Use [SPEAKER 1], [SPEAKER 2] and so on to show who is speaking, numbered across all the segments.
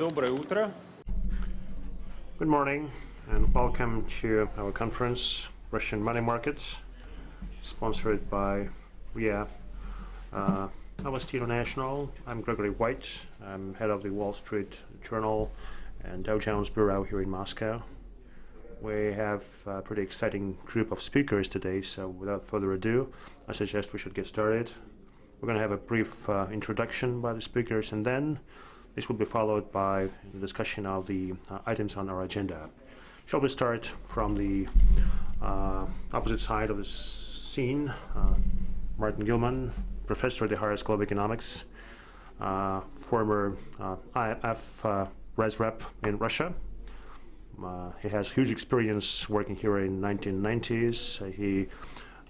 [SPEAKER 1] Доброе утро.
[SPEAKER 2] Good morning and welcome to our conference, Russian Money Markets, sponsored by RIA International. I'm Gregory White. I'm head of the Wall Street Journal and Dow Jones Bureau here in Moscow. We have a pretty exciting group of speakers today, so without further ado, I suggest we should get started. We're going to have a brief introduction by the speakers, and then this will be followed by the discussion of the items on our agenda. Shall we start from the opposite side of the scene? Martin Gilman, professor at the Higher School of Economics, former IMF res rep in Russia. He has huge experience working here in 1990s. He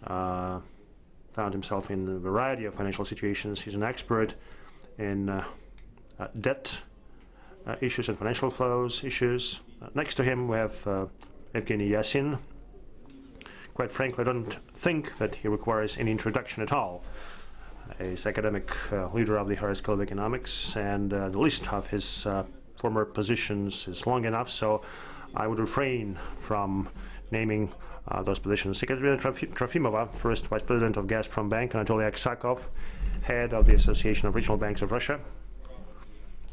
[SPEAKER 2] found himself in a variety of financial situations. He's an expert in debt issues and financial flows issues. Next to him we have Evgeny Yasin. Quite frankly, I don't think that he requires any introduction at all. He's academic leader of the Higher School of Economics, and the list of his former positions is long enough, so I would refrain from naming those positions. Ekaterina Trofimova, first vice president of Gazprom Bank, Anatoly Aksakov, head of the Association of Regional Banks of Russia.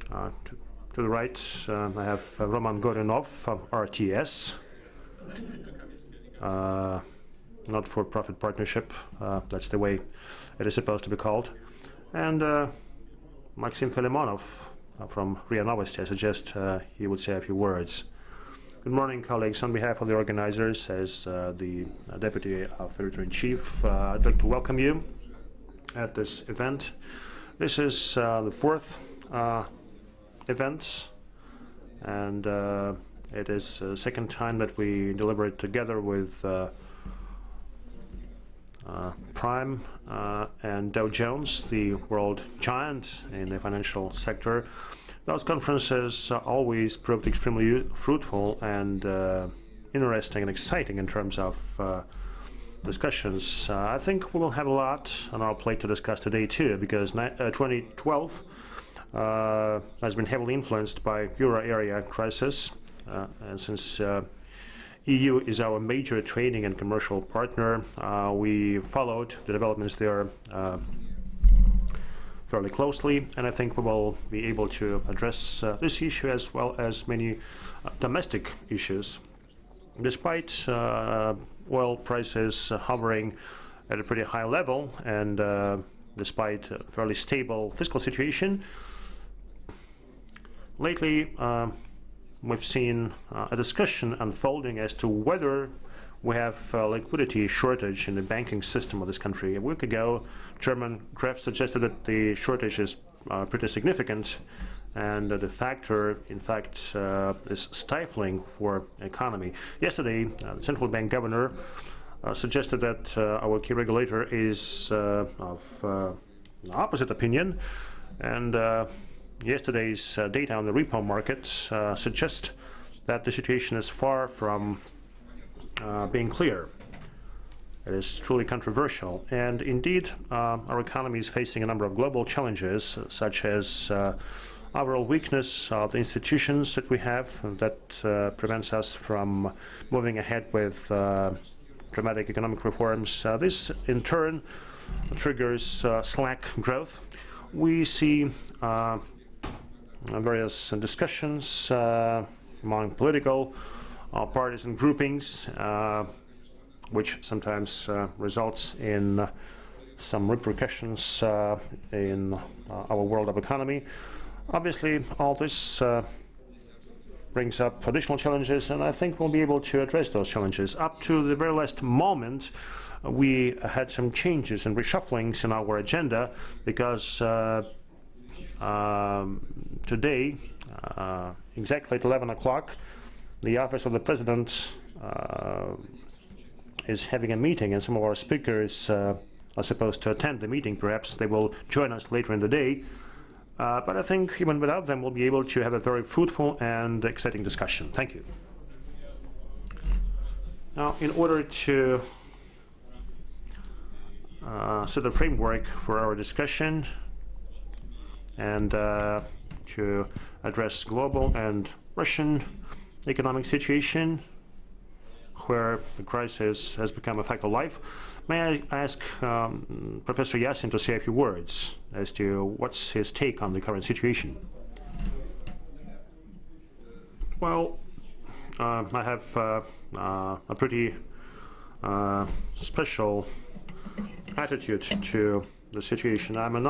[SPEAKER 2] To the right, I have Roman Gorinov from RTS, not-for-profit partnership, that's the way it is supposed to be called, and Maxim Filimonov from RIA Novosti. I suggest he would say a few words. Good morning, colleagues. On behalf of the organizers, as the Deputy Editor-in-Chief, I'd like to welcome you at this event. This is the fourth event, and it is the second time that we deliberate together with Prime and Dow Jones, the world giant in the financial sector. Those conferences always proved extremely fruitful and interesting and exciting in terms of discussions. I think we will have a lot on our plate to discuss today too, because 2012 has been heavily influenced by euro area crisis, and since EU is our major trading and commercial partner, we followed the developments there fairly closely, and I think we will be able to address this issue as well as many domestic issues. Despite oil prices hovering at a pretty high level, and despite a fairly stable fiscal situation, lately we've seen a discussion unfolding as to whether we have a liquidity shortage in the banking system of this country. A week ago, German Gref suggested that the shortage is pretty significant, and the factor, in fact, is stifling for economy. Yesterday, the central bank governor suggested that our key regulator is of opposite opinion, and yesterday's data on the repo market suggest that the situation is far from being clear. It is truly controversial, and indeed our economy is facing a number of global challenges, such as overall weakness of the institutions that we have that prevents us from moving ahead with dramatic economic reforms. This in turn triggers slack growth. We see various discussions among political parties and groupings, which sometimes results in some repercussions in our world of economy. Obviously, all this brings up additional challenges, and I think we'll be able to address those challenges. Up to the very last moment, we had some changes and reshufflings in our agenda, because today, exactly at 11 o'clock, the Office of the President is having a meeting, and some of our speakers are supposed to attend the meeting. Perhaps they will join us later in the day. But I think even without them, we'll be able to have a very fruitful and exciting discussion. Thank you. Now, in order to set the framework for our discussion and to address global and Russian economic situation, where the crisis has become a fact of life. May I ask Professor Yasin to say a few words as to what's his take on the current situation? Well, I have a pretty special attitude to the situation. I'm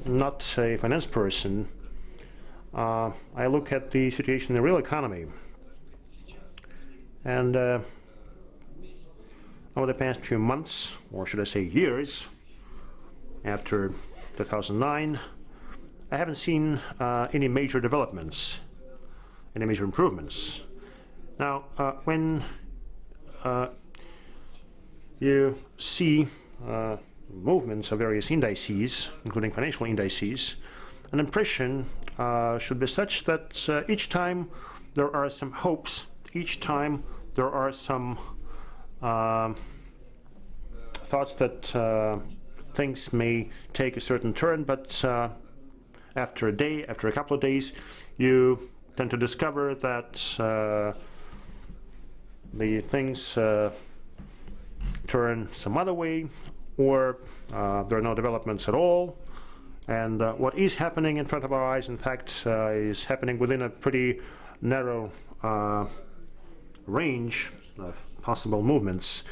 [SPEAKER 2] not a finance person. I look at the situation in the real economy. And over the past few months, or should I say years, after 2009, I haven't seen any major developments, any major improvements. Now, when you see movements of various indices, including financial indices, an impression should be such that each time there are some hopes, each time there are some thoughts that things may take a certain turn, but after a day, after a couple of days, you tend to discover that the things turn some other way, or there are no developments at all. And what is happening in front of our eyes, in fact, is happening within a pretty narrow range of possible movements.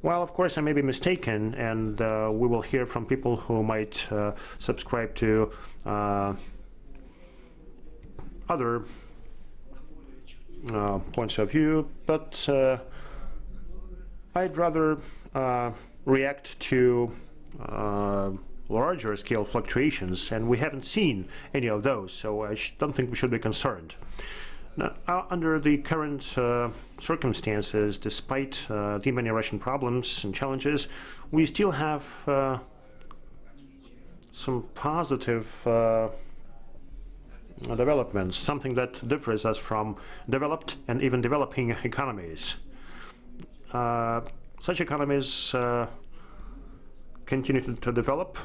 [SPEAKER 2] Well, of course, I may be mistaken, and we will hear from people who might subscribe to other points of view, but I'd rather react to larger scale fluctuations, and we haven't seen any of those, so I don't think we should be concerned. Now, under the current circumstances, despite the many Russian problems and challenges, we still have some positive developments, something that differs us from developed and even developing economies. Such economies continue to develop.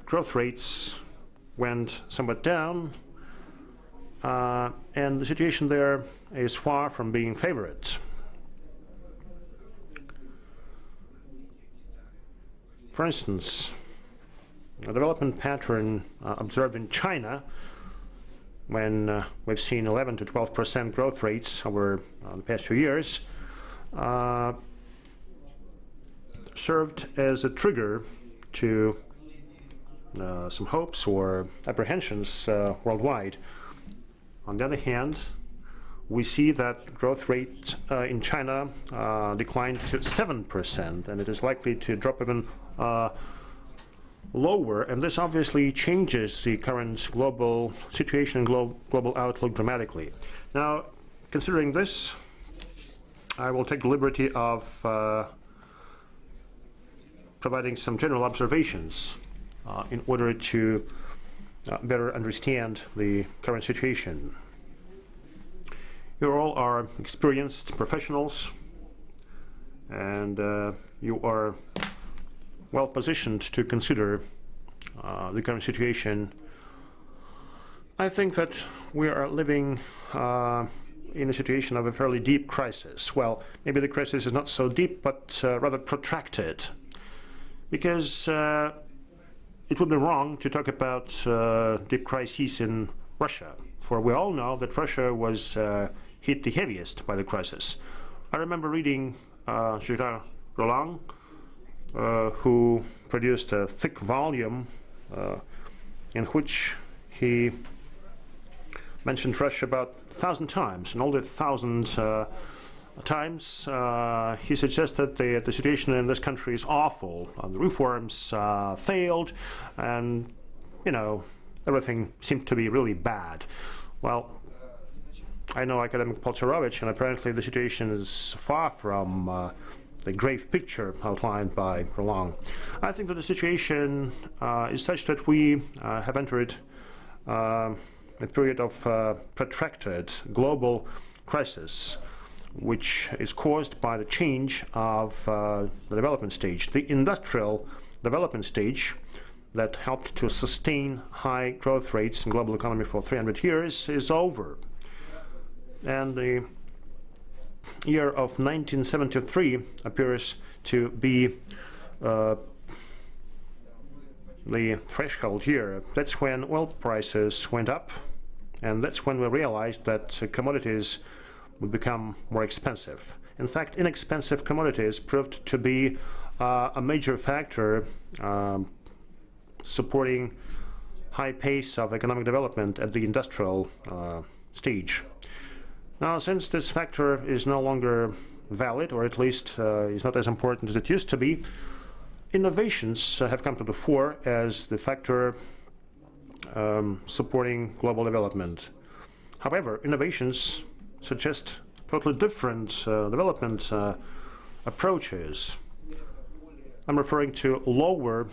[SPEAKER 2] Growth rates went somewhat down, and the situation there is far from being favorite. For instance, a development pattern observed in China, when we've seen 11 to 12% growth rates over the past few years, served as a trigger to some hopes or apprehensions worldwide. On the other hand, we see that growth rate in China declined to 7%, and it is likely to drop even lower, and this obviously changes the current global situation and global outlook dramatically. Now, considering this, I will take the liberty of providing some general observations in order to better understand the current situation. You all are experienced professionals, and you are well positioned to consider the current situation. I think that we are living in a situation of a fairly deep crisis. Well, maybe the crisis is not so deep, but rather protracted, because it would be wrong to talk about deep crises in Russia, for we all know that Russia was hit the heaviest by the crisis. I remember reading Gérard Roland, who produced a thick volume in which he mentioned Russia about 1,000 times, and all the 1,000 times he suggested the situation in this country is awful. The reforms failed, and everything seemed to be really bad. Well, I know academic Polcharovich, and apparently the situation is far from the grave picture outlined by Roland. I think that the situation is such that we have entered a period of protracted global crisis, which is caused by the change of the development stage. The industrial development stage that helped to sustain high growth rates in global economy for 300 years is over. And the year of 1973 appears to be the threshold year. That's when oil prices went up, and that's when we realized that commodities would become more expensive. In fact, inexpensive commodities proved to be a major factor supporting high pace of economic development at the industrial stage. Now, since this factor is no longer valid, or at least is not as important as it used to be, innovations have come to the fore as the factor supporting global development. However, innovations suggest totally different development approaches. I'm referring to lower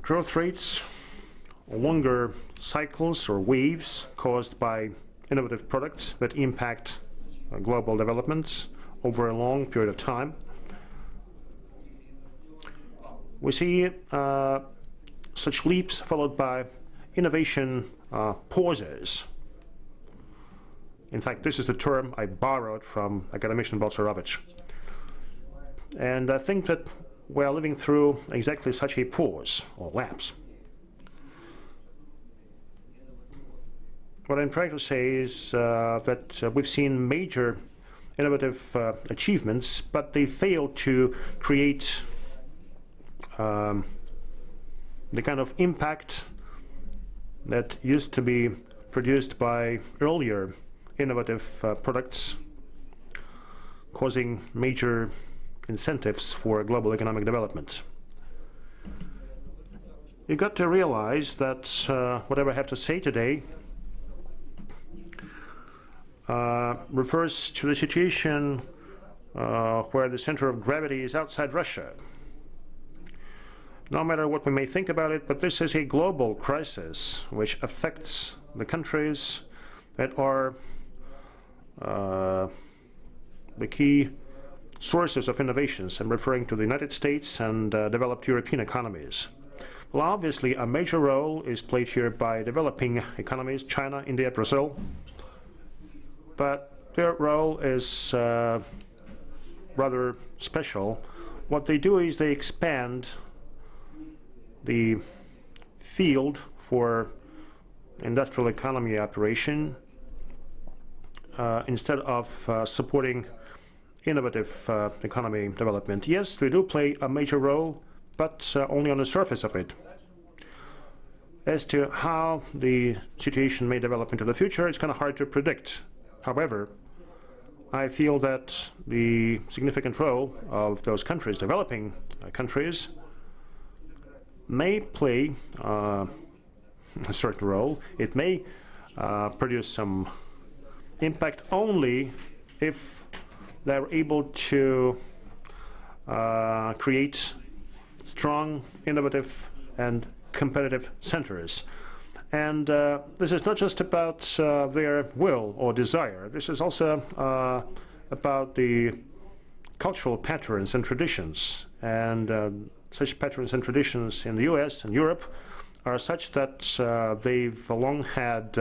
[SPEAKER 2] growth rates, longer cycles or waves caused by innovative products that impact global developments over a long period of time. We see such leaps followed by innovation pauses. In fact, this is the term I borrowed from academician Balcerovich. And I think that we are living through exactly such a pause or lapse. What I'm trying to say is that we've seen major innovative achievements, but they fail to create the kind of impact that used to be produced by earlier innovative products, causing major incentives for global economic development. You got to realize that whatever I have to say today refers to the situation where the center of gravity is outside Russia. No matter what we may think about it, but this is a global crisis which affects the countries that are the key sources of innovations. I'm referring to the United States and developed European economies. Well, obviously, a major role is played here by developing economies, China, India, Brazil. But their role is rather special. What they do is they expand the field for industrial economy operation instead of supporting innovative economy development. Yes, they do play a major role, but only on the surface of it. As to how the situation may develop into the future, it's kind of hard to predict. However, I feel that the significant role of those countries, developing countries, may play a certain role. It may produce some impact only if they're able to create strong, innovative, and competitive centers. And this is not just about their will or desire. This is also about the cultural patterns and traditions. And such patterns and traditions in the US and Europe are such that they've long had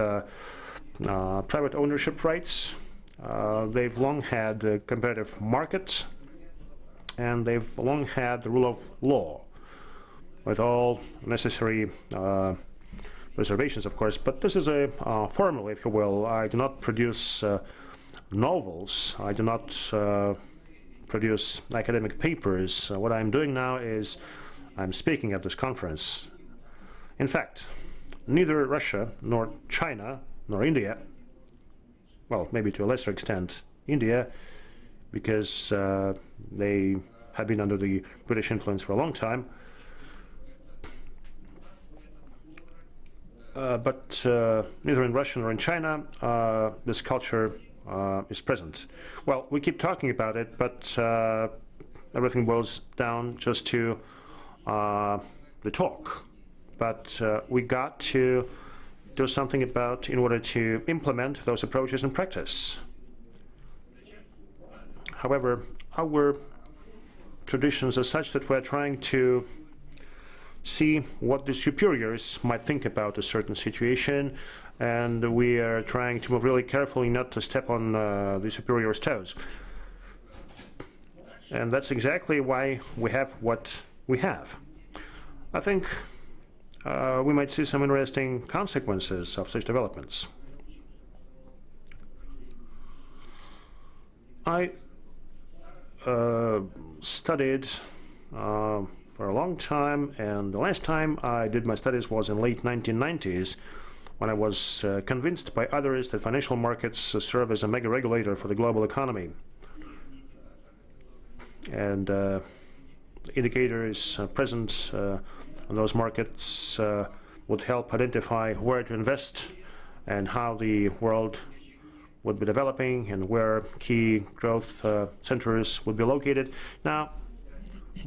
[SPEAKER 2] private ownership rights, they've long had competitive markets, and they've long had the rule of law, with all necessary reservations, of course. But this is a formula, if you will. I do not produce novels. I do not produce academic papers. What I'm doing now is I'm speaking at this conference. In fact, neither Russia nor China nor India, well, maybe to a lesser extent India, because they have been under the British influence for a long time, but neither in Russia nor in China this culture is present. Well, we keep talking about it, but everything boils down just to the talk. But we got to do something about in order to implement those approaches in practice. However, our traditions are such that we're trying to see what the superiors might think about a certain situation, and we are trying to move really carefully not to step on the superiors' toes. And that's exactly why we have what we have. I think we might see some interesting consequences of such developments. I studied for a long time, and the last time I did my studies was in late 1990s, when I was convinced by others that financial markets serve as a mega regulator for the global economy. And indicators present in those markets would help identify where to invest and how the world would be developing and where key growth centers would be located. Now,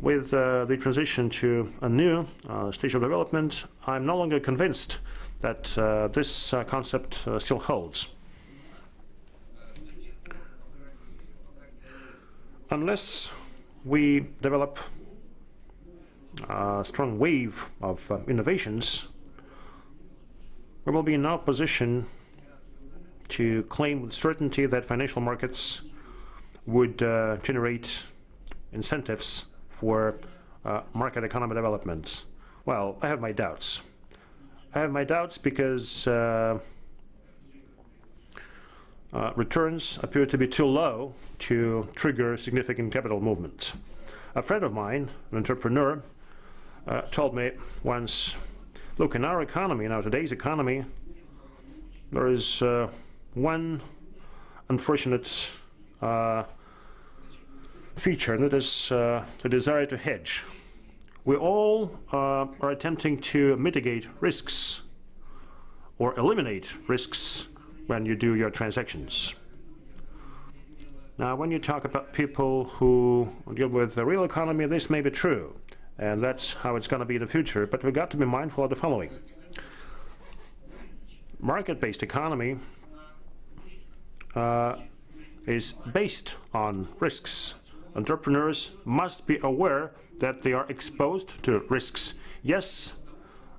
[SPEAKER 2] with the transition to a new stage of development, I'm no longer convinced that this concept still holds. Unless we develop a strong wave of innovations, we will be in no position to claim with certainty that financial markets would generate incentives for market economy development. Well, I have my doubts. I have my doubts because returns appear to be too low to trigger significant capital movement. A friend of mine, an entrepreneur, told me once, look, in our economy, in our today's economy, there is one unfortunate feature, and that is the desire to hedge. We all are attempting to mitigate risks or eliminate risks when you do your transactions. Now, when you talk about people who deal with the real economy, this may be true, and that's how it's going to be in the future, but we've got to be mindful of the following. Market-based economy is based on risks. Entrepreneurs must be aware that they are exposed to risks. Yes,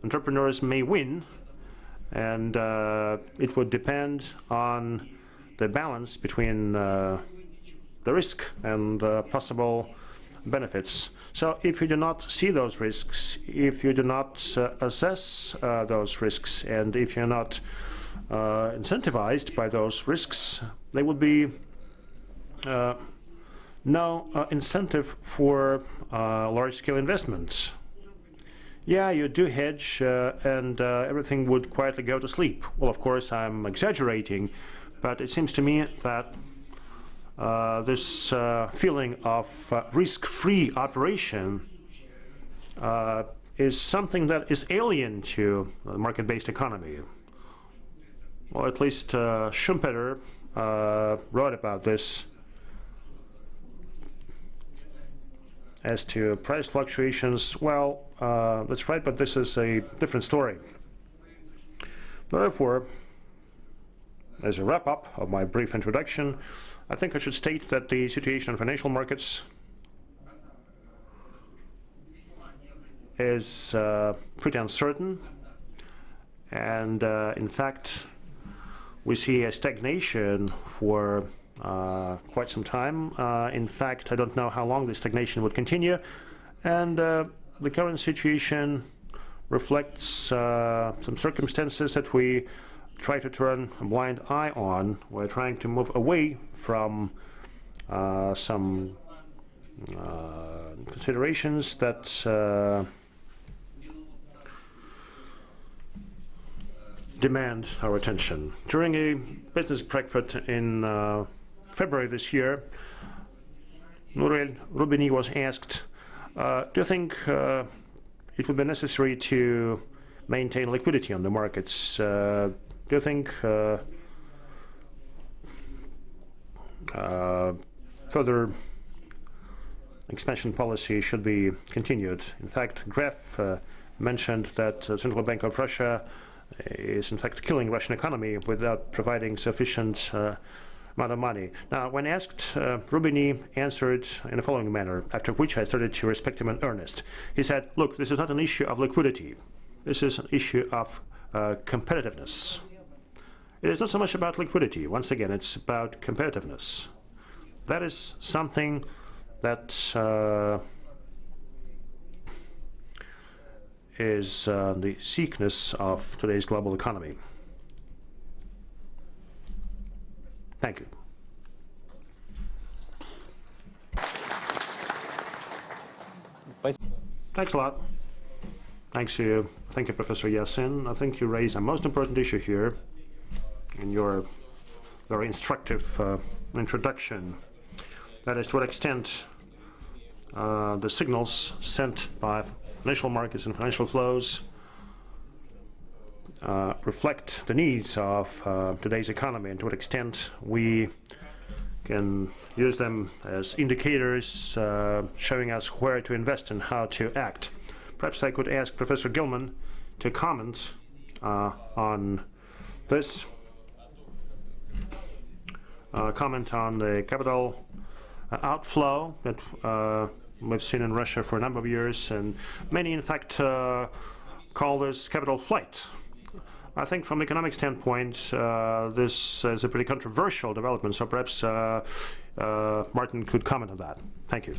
[SPEAKER 2] entrepreneurs may win, and it would depend on the balance between the risk and possible benefits. So if you do not see those risks, if you do not assess those risks, and if you're not incentivized by those risks, there would be no incentive for large-scale investments. Yeah, you do hedge and everything would quietly go to sleep. Well, of course, I'm exaggerating, but it seems to me that this feeling of risk-free operation is something that is alien to the market-based economy. Well, at least Schumpeter wrote about this. As to price fluctuations, well, that's right, but this is a different story. Therefore, as a wrap-up of my brief introduction, I think I should state that the situation in financial markets is pretty uncertain, and in fact, we see a stagnation for quite some time. In fact, I don't know how long this stagnation would continue, and the current situation reflects some circumstances that we try to turn a blind eye on. We're trying to move away from some considerations that demand our attention. During a business breakfast in February this year, Nurel Rubini was asked, do you think it would be necessary to maintain liquidity on the markets? Do you think further expansion policy should be continued? In fact, Gref mentioned that the Central Bank of Russia is in fact killing Russian economy without providing sufficient amount of money. Now, when asked, Rubini answered in the following manner, after which I started to respect him in earnest. He said, look, this is not an issue of liquidity. This is an issue of competitiveness. It is not so much about liquidity. Once again, it's about competitiveness. That is something that is the sickness of today's global economy. Thank you. Thanks a lot. Thank you, Professor Yassin. I think you raised a most important issue here in your very instructive introduction. That is, to what extent the signals sent by financial markets and financial flows reflect the needs of today's economy, and to what extent we can use them as indicators showing us where to invest and how to act. Perhaps I could ask Professor Gilman to comment on this, comment on the capital outflow that we've seen in Russia for a number of years, and many, in fact, call this capital flight. I think from an economic standpoint, this is a pretty controversial development, so perhaps Martin could comment on that. Thank you.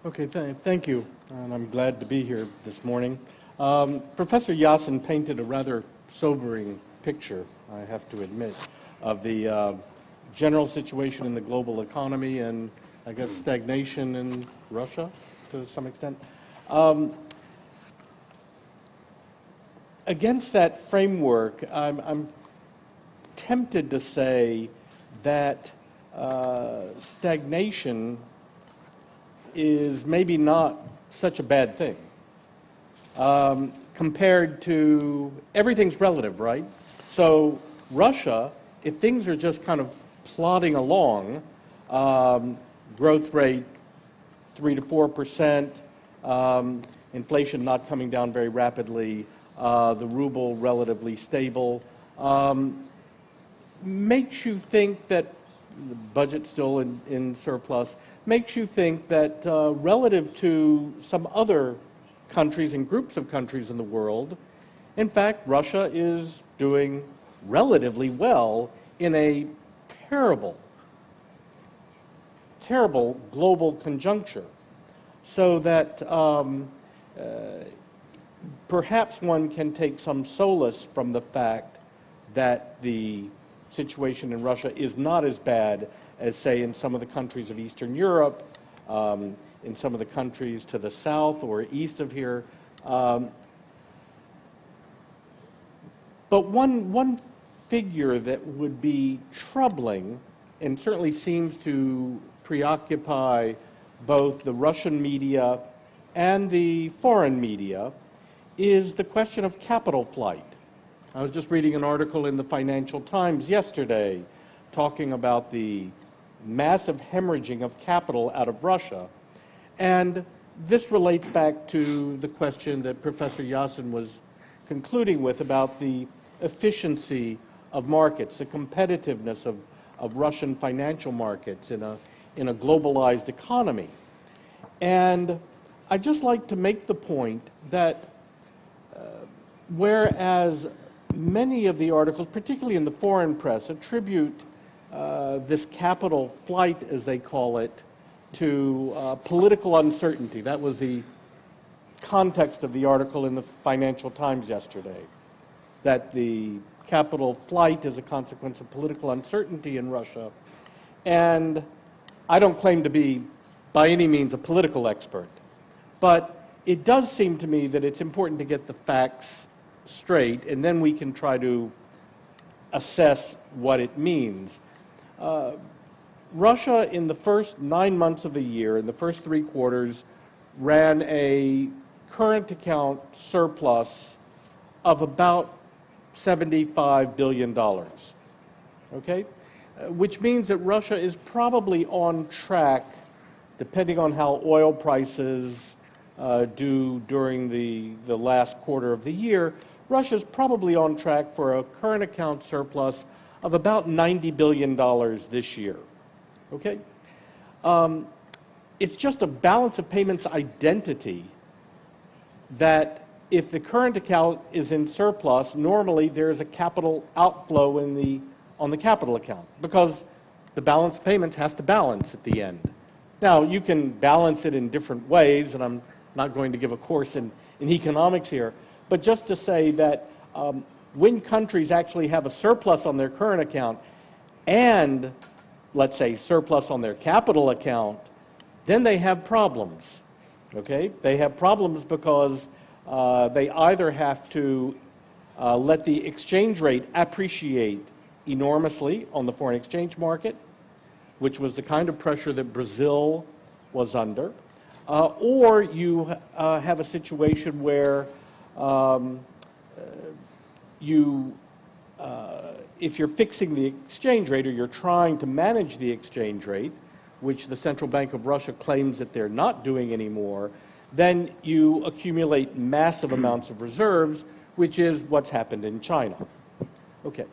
[SPEAKER 1] Okay, thank you, and I'm glad to be here this morning. Professor Yassin painted a rather sobering picture, I have to admit, of the general situation in the global economy and, I guess, stagnation in Russia to some extent. Against that framework, I'm tempted to say that stagnation is maybe not such a bad thing. Compared to, everything's relative, right? So Russia, if things are just kind of plodding along, growth rate 3 to 4%, inflation not coming down very rapidly, the ruble relatively stable, makes you think that the budget's still in surplus, makes you think that relative to some other countries and groups of countries in the world, in fact, Russia is doing relatively well in a terrible global conjuncture. So that perhaps one can take some solace from the fact that the situation in Russia is not as bad as, say, in some of the countries of Eastern Europe, in some of the countries to the south or east of here. But one figure that would be troubling and certainly seems to preoccupy both the Russian media and the foreign media is the question of capital flight. I was just reading an article in the Financial Times yesterday talking about the massive hemorrhaging of capital out of Russia. And this relates back to the question that Professor Yassin was concluding with about the efficiency of markets, the competitiveness of Russian financial markets in a globalized economy. And I'd just like to make the point that whereas many of the articles, particularly in the foreign press, attribute this capital flight, as they call it, to political uncertainty. That was the context of the article in the Financial Times yesterday, that the capital flight is a consequence of political uncertainty in Russia. And I don't claim to be, by any means, a political expert, but it does seem to me that it's important to get the facts straight, and then we can try to assess what it means. Russia, in the first 9 months of the year, in the first 3 quarters, ran a current account surplus of about $75 billion, okay? Which means that Russia is probably on track, depending on how oil prices do during the last quarter of the year, Russia's probably on track for a current account surplus of about $90 billion this year. Okay? It's just a balance of payments identity that if the current account is in surplus, normally there's a capital outflow on the capital account because the balance of payments has to balance at the end. Now, you can balance it in different ways, and I'm not going to give a course in economics here, but just to say that when countries actually have a surplus on their current account and, let's say, surplus on their capital account, then they have problems, okay? They have problems because they either have to let the exchange rate appreciate enormously on the foreign exchange market, which was the kind of pressure that Brazil was under, or you have a situation where if you're fixing the exchange rate or you're trying to manage the exchange rate, which the Central Bank of Russia claims that they're not doing anymore, then you accumulate massive amounts of reserves, which is what's happened in China. Okay.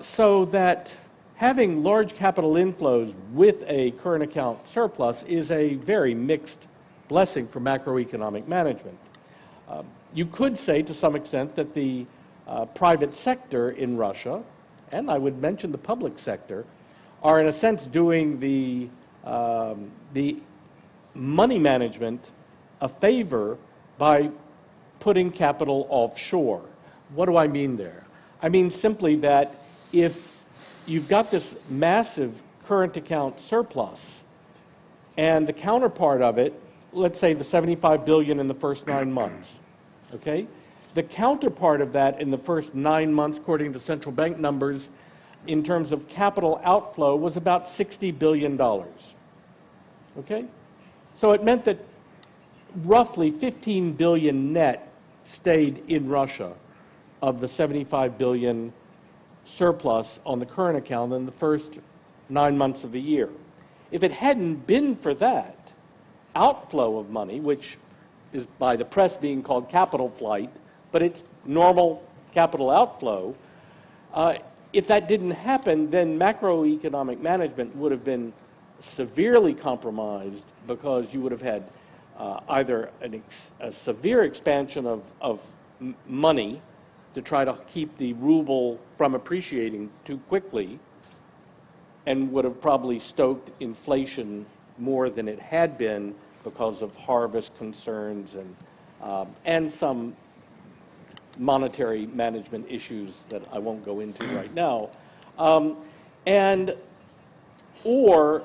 [SPEAKER 1] So that having large capital inflows with a current account surplus is a very mixed blessing for macroeconomic management. You could say to some extent that the private sector in Russia, and I would mention the public sector, are in a sense doing the money management a favor by putting capital offshore. What do I mean there? I mean simply that if you've got this massive current account surplus and the counterpart of it, let's say the $75 billion in the first 9 months, okay? The counterpart of that in the first 9 months, according to central bank numbers, in terms of capital outflow was about $60 billion, okay? So it meant that roughly 15 billion net stayed in Russia of the 75 billion surplus on the current account in the first 9 months of the year. If it hadn't been for that outflow of money, which is by the press being called capital flight, but it's normal capital outflow, if that didn't happen, then macroeconomic management would have been severely compromised because you would have had either a severe expansion of money to try to keep the ruble from appreciating too quickly, and would have probably stoked inflation more than it had been because of harvest concerns and some monetary management issues that I won't go into right now, or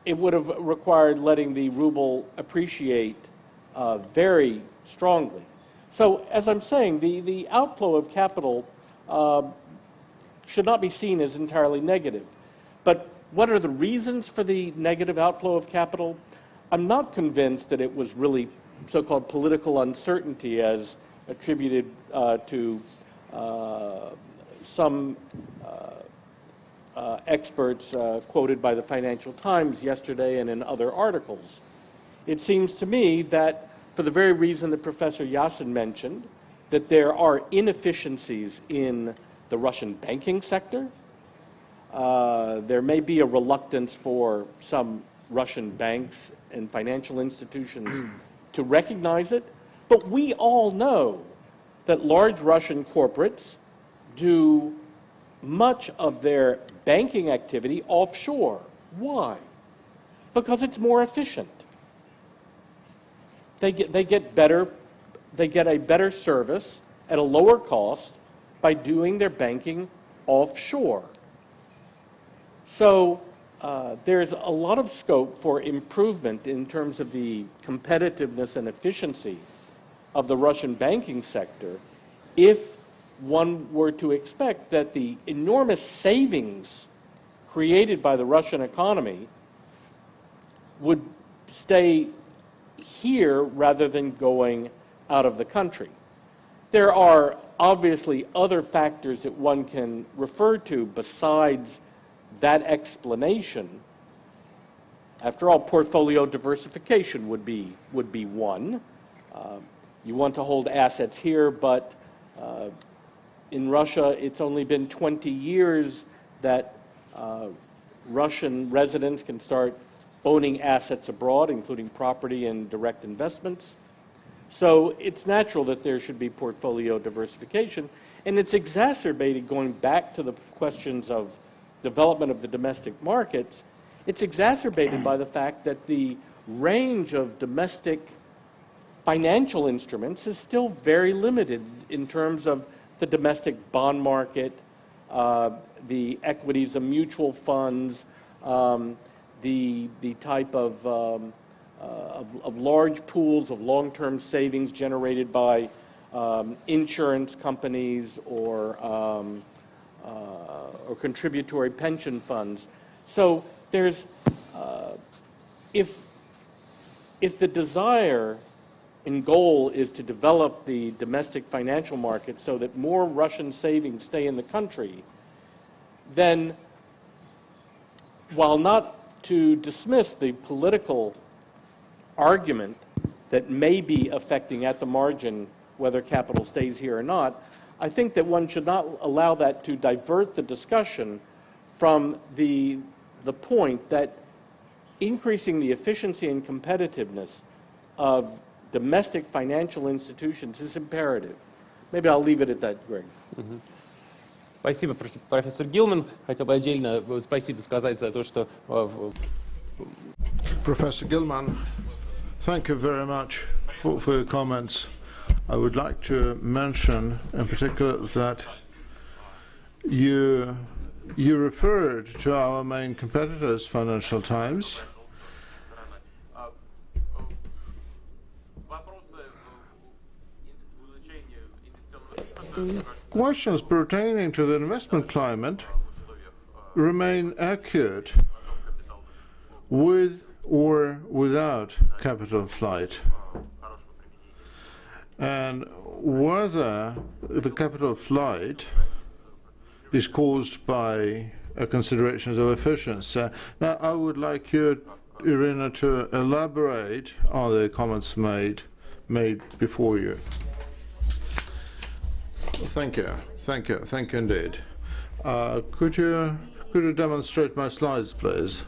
[SPEAKER 1] it would have required letting the ruble appreciate very strongly. So, as I'm saying, the outflow of capital should not be seen as entirely negative. But what are the reasons for the negative outflow of capital? I'm not convinced that it was really so-called political uncertainty as attributed to some experts quoted by the Financial Times yesterday and in other articles. It seems to me that for the very reason that Professor Yasin mentioned, that there are inefficiencies in the Russian banking sector. There may be a reluctance for some Russian banks and financial institutions to recognize it, but we all know that large Russian corporates do much of their banking activity offshore. Why? Because it's more efficient. They get a better service at a lower cost by doing their banking offshore. So there's a lot of scope for improvement in terms of the competitiveness and efficiency of the Russian banking sector if one were to expect that the enormous savings created by the Russian economy would stay here rather than going out of the country. There are obviously other factors that one can refer to besides that explanation. After all, portfolio diversification would be one. You want to hold assets here, but in Russia, it's only been 20 years that Russian residents can start owning assets abroad, including property and direct investments. So it's natural that there should be portfolio diversification, and it's exacerbated, going back to the questions of development of the domestic markets, it's exacerbated by the fact that the range of domestic financial instruments is still very limited in terms of the domestic bond market, the equities of mutual funds, the type of large pools of long-term savings generated by insurance companies or contributory pension funds. So there's, if the desire and goal is to develop the domestic financial market so that more Russian savings stay in the country, then while not to dismiss the political argument that may be affecting at the margin whether capital stays here or not, I think that one should not allow that to divert the discussion from the point that increasing the efficiency and competitiveness of domestic financial institutions is imperative. Maybe I'll leave it at that, Greg.
[SPEAKER 3] Спасибо, профессор Гилман. Хотел бы отдельно спасибо сказать за то, что...
[SPEAKER 4] Professor Gilman, thank you very much for your comments. I would like to mention in particular that you referred to our main competitors, Financial Times. Questions pertaining to the investment climate remain accurate with or without capital flight. And whether the capital flight is caused by considerations of efficiency. Now, I would like you, Irina, to elaborate on the comments made before you. Thank you indeed. Could you demonstrate my slides, please?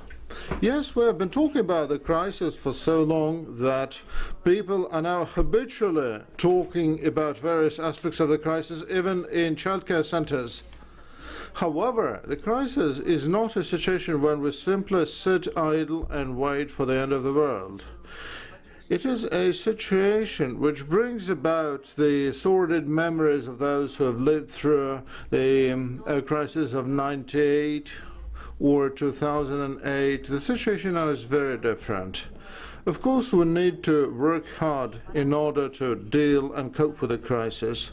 [SPEAKER 4] Yes, we have been talking about the crisis for so long that people are now habitually talking about various aspects of the crisis, even in childcare centers. However, the crisis is not a situation when we simply sit idle and wait for the end of the world. It is a situation which brings about the sordid memories of those who have lived through the crisis of '98 or 2008. The situation now is very different. Of course, we need to work hard in order to deal and cope with the crisis.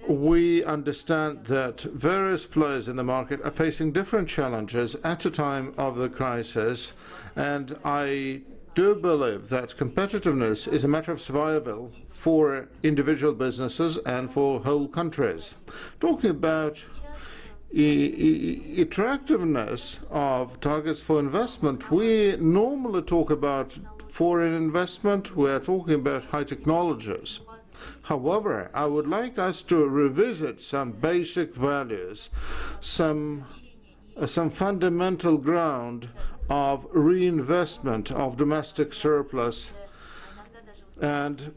[SPEAKER 4] We understand that various players in the market are facing different challenges at a time of the crisis, and I do believe that competitiveness is a matter of survival for individual businesses and for whole countries. Talking about attractiveness of targets for investment, we normally talk about foreign investment, we are talking about high technologies. However, I would like us to revisit some basic values, some fundamental ground of reinvestment of domestic surplus, and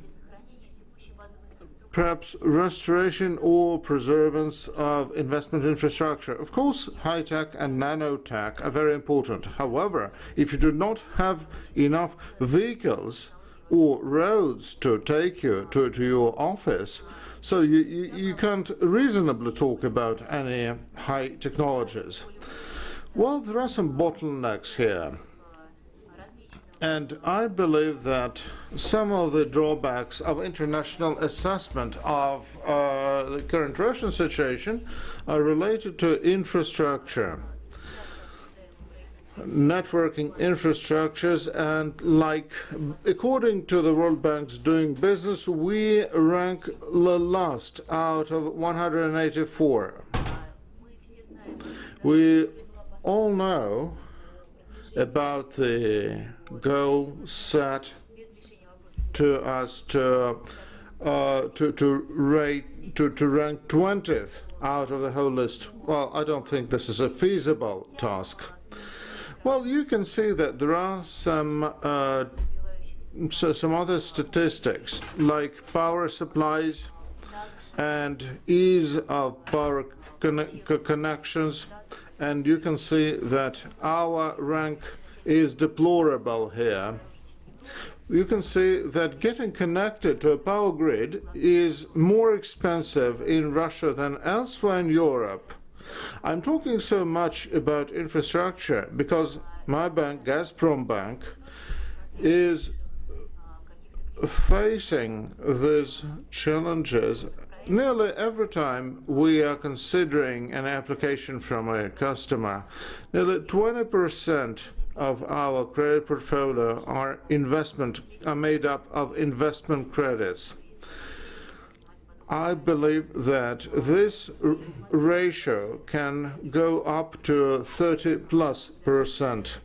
[SPEAKER 4] perhaps restoration or preservance of investment infrastructure. Of course, high-tech and nanotech are very important. However, if you do not have enough vehicles or roads to take you to your office, so you can't reasonably talk about any high technologies. Well, there are some bottlenecks here. And I believe that some of the drawbacks of international assessment of the current Russian situation are related to infrastructure, networking infrastructures, and according to the World Bank's Doing Business, we rank the last out of 184. We all know about the goal set to us to to rank 20th out of the whole list. Well, I don't think this is a feasible task. Well, you can see that there are some other statistics like power supplies and ease of power connections, and you can see that our rank is deplorable here. You can see that getting connected to a power grid is more expensive in Russia than elsewhere in Europe. I'm talking so much about infrastructure because my bank, Gazprom Bank, is facing these challenges nearly every time we are considering an application from a customer. Nearly 20% of our credit portfolio are made up of investment credits. I believe that this ratio can go up to 30+%.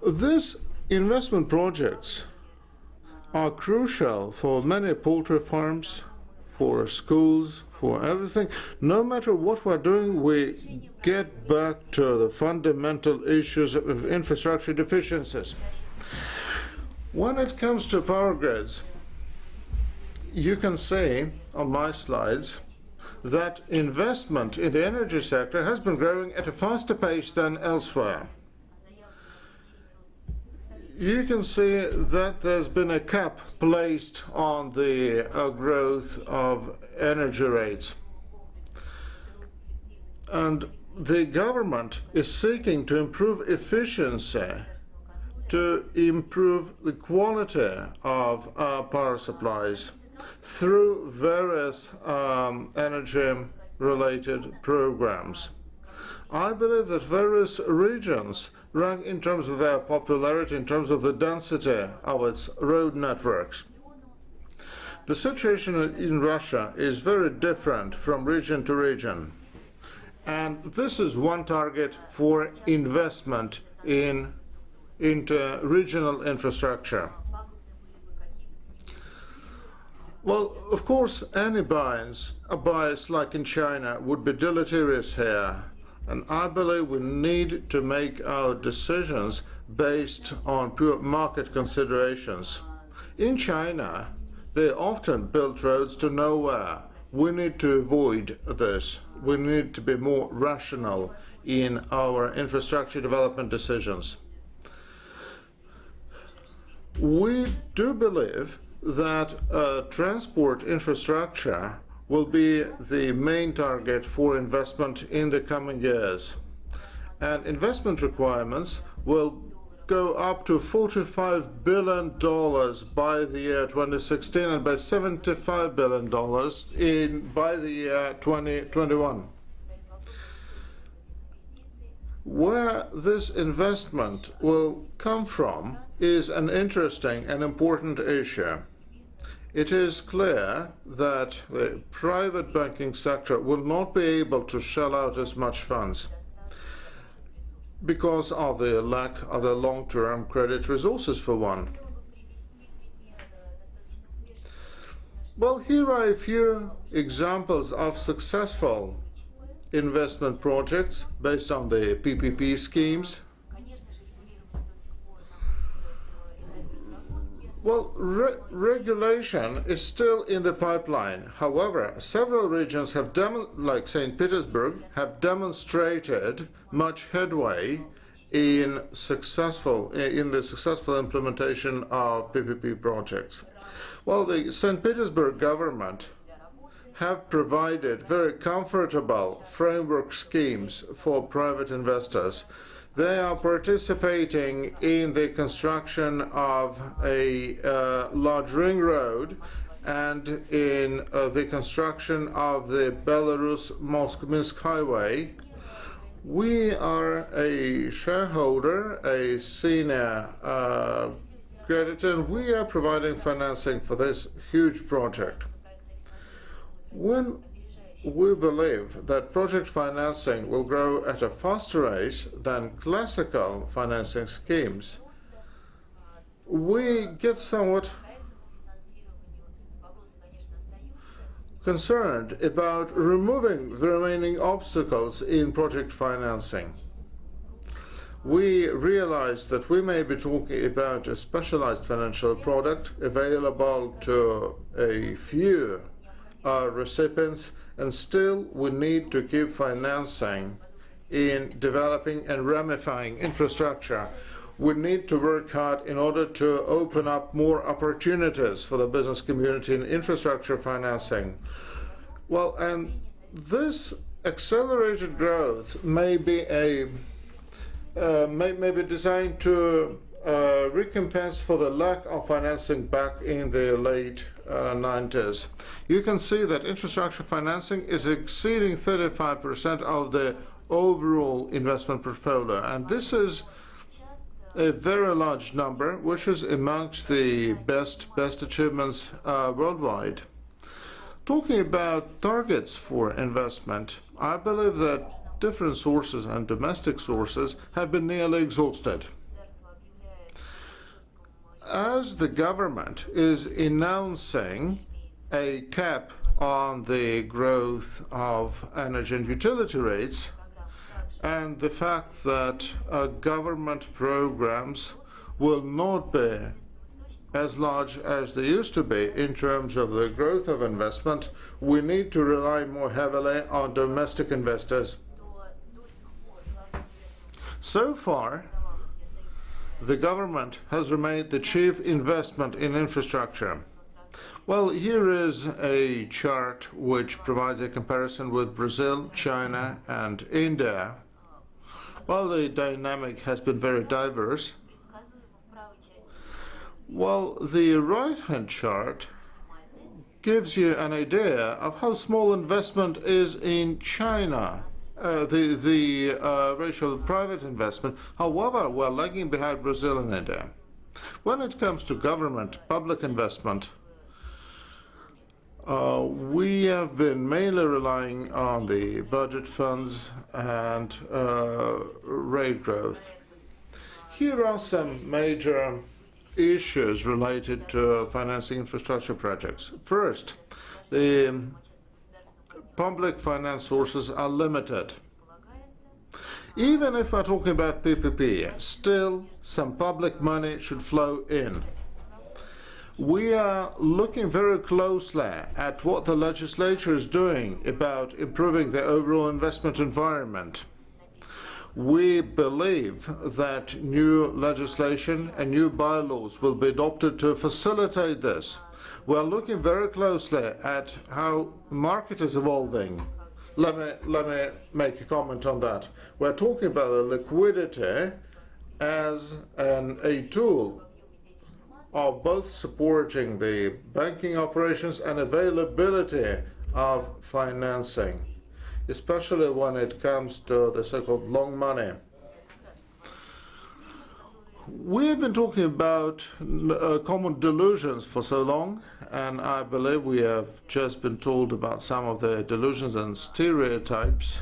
[SPEAKER 4] These investment projects are crucial for many poultry farms, for schools, for everything. No matter what we're doing, we get back to the fundamental issues of infrastructure deficiencies. When it comes to power grids, you can see on my slides that investment in the energy sector has been growing at a faster pace than elsewhere. You can see that there's been a cap placed on the growth of energy rates. And the government is seeking to improve efficiency, to improve the quality of our power supplies through various energy-related programs. I believe that various regions rank in terms of their popularity, in terms of the density of its road networks. The situation in Russia is very different from region to region. And this is one target for investment into regional infrastructure. Well, of course, any bias like in China would be deleterious here. And I believe we need to make our decisions based on pure market considerations. In China, they often build roads to nowhere. We need to avoid this. We need to be more rational in our infrastructure development decisions. We do believe that transport infrastructure will be the main target for investment in the coming years. And investment requirements will go up to $45 billion by the year 2016 and by $75 billion by the year 2021. Where this investment will come from is an interesting and important issue. It is clear that the private banking sector will not be able to shell out as much funds because of the lack of the long-term credit resources, for one. Well, here are a few examples of successful investment projects based on the PPP schemes. Well, regulation is still in the pipeline. However, several regions have, like St. Petersburg, have demonstrated much headway in the successful implementation of PPP projects. Well, the St. Petersburg government have provided very comfortable framework schemes for private investors. They are participating in the construction of a large ring road and in the construction of the Belarus-Minsk highway. We are a shareholder, a senior creditor, and we are providing financing for this huge project. When we believe that project financing will grow at a faster rate than classical financing schemes, we get somewhat concerned about removing the remaining obstacles in project financing. We realize that we may be talking about a specialized financial product available to a few recipients, and still we need to keep financing in developing and ramifying infrastructure. We need to work hard in order to open up more opportunities for the business community in infrastructure financing. Well, and this accelerated growth may be designed to recompense for the lack of financing back in the late 90s. You can see that infrastructure financing is exceeding 35% of the overall investment portfolio, and this is a very large number, which is amongst the best achievements worldwide. Talking about targets for investment, I believe that different sources and domestic sources have been nearly exhausted. As the government is announcing a cap on the growth of energy and utility rates, and the fact that government programs will not be as large as they used to be in terms of the growth of investment, we need to rely more heavily on domestic investors. So far, the government has remained the chief investment in infrastructure. Well, here is a chart which provides a comparison with Brazil, China, and India. Well, the dynamic has been very diverse. Well, the right-hand chart gives you an idea of how small investment is in China, the ratio of private investment. However, we're lagging behind Brazil and India. When it comes to government, public investment, we have been mainly relying on the budget funds and rate growth. Here are some major issues related to financing infrastructure projects. First, the public finance sources are limited. Even if we're talking about PPP, still some public money should flow in. We are looking very closely at what the legislature is doing about improving the overall investment environment. We believe that new legislation and new bylaws will be adopted to facilitate this. We are looking very closely at how the market is evolving. Let me make a comment on that. We're talking about the liquidity as a tool of both supporting the banking operations and availability of financing, especially when it comes to the so-called long money. We have been talking about common delusions for so long, and I believe we have just been told about some of the delusions and stereotypes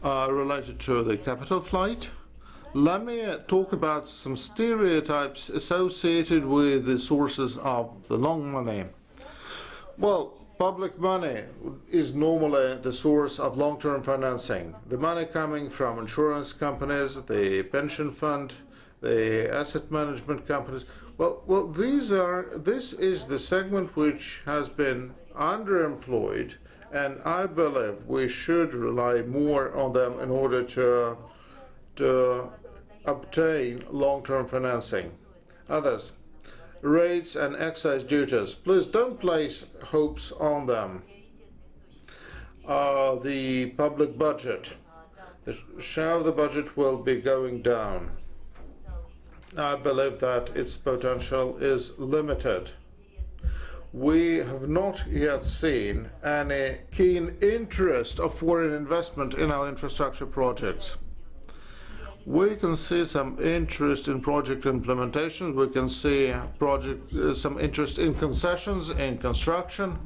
[SPEAKER 4] related to the capital flight. Let me talk about some stereotypes associated with the sources of the long money. Well, public money is normally the source of long-term financing. The money coming from insurance companies, the pension fund, the asset management companies. Well, this is the segment which has been underemployed, and I believe we should rely more on them in order to obtain long-term financing. Others, rates and excise duties. Please don't place hopes on them. The public budget, the share of the budget will be going down. I believe that its potential is limited. We have not yet seen any keen interest of foreign investment in our infrastructure projects. We can see some interest in project implementation. We can see some interest in concessions, in construction.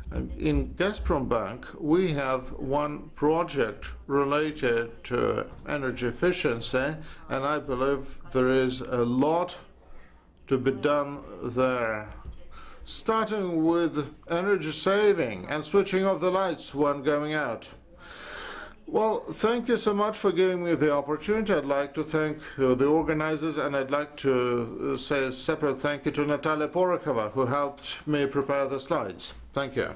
[SPEAKER 4] And in Gazprom Bank, we have one project related to energy efficiency, and I believe there is a lot to be done there. starting with energy saving and switching off the lights when going out. Well, thank you so much for giving me the opportunity. I'd like to thank the organizers, and I'd like to say a separate thank you to Natalia Porokova, who helped me prepare the slides. Thank you.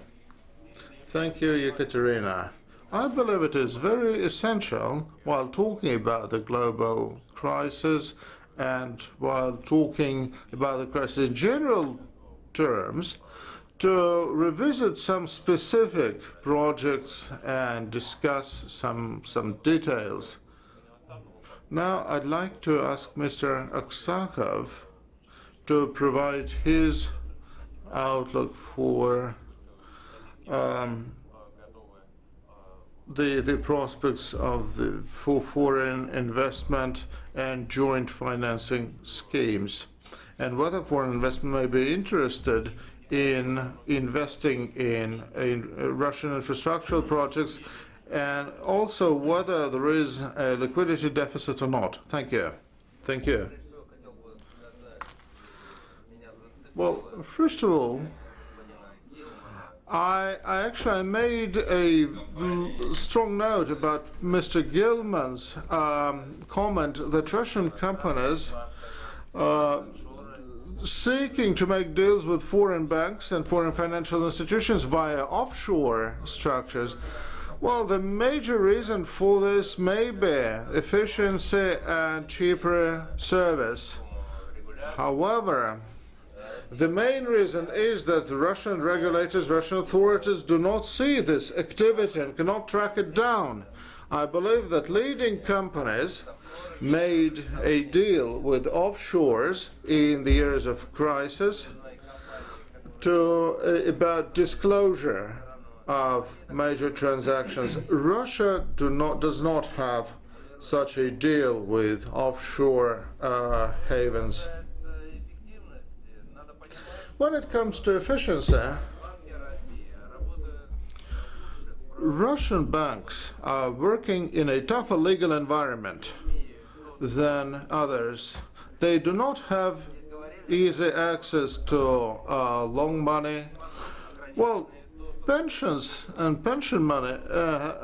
[SPEAKER 4] Thank you, Ekaterina. I believe it is very essential, while talking about the global crisis and while talking about the crisis in general terms, to revisit some specific projects and discuss some details. Now I'd like to ask Mr. Aksakov to provide his outlook for the prospects for foreign investment and joint financing schemes, and whether foreign investment may be interested in investing in Russian infrastructural projects, and also whether there is a liquidity deficit or not. Thank you. Thank you. Well, first of all, I actually made a strong note about Mr. Gilman's comment that Russian companies seeking to make deals with foreign banks and foreign financial institutions via offshore structures. Well, the major reason for this may be efficiency and cheaper service. However, the main reason is that the Russian regulators, Russian authorities do not see this activity and cannot track it down. I believe that leading companies made a deal with offshores in the years of crisis about disclosure of major transactions. Russia does not have such a deal with offshore havens. When it comes to efficiency, Russian banks are working in a tougher legal environment than others. They do not have easy access to long money. Well, pensions and pension money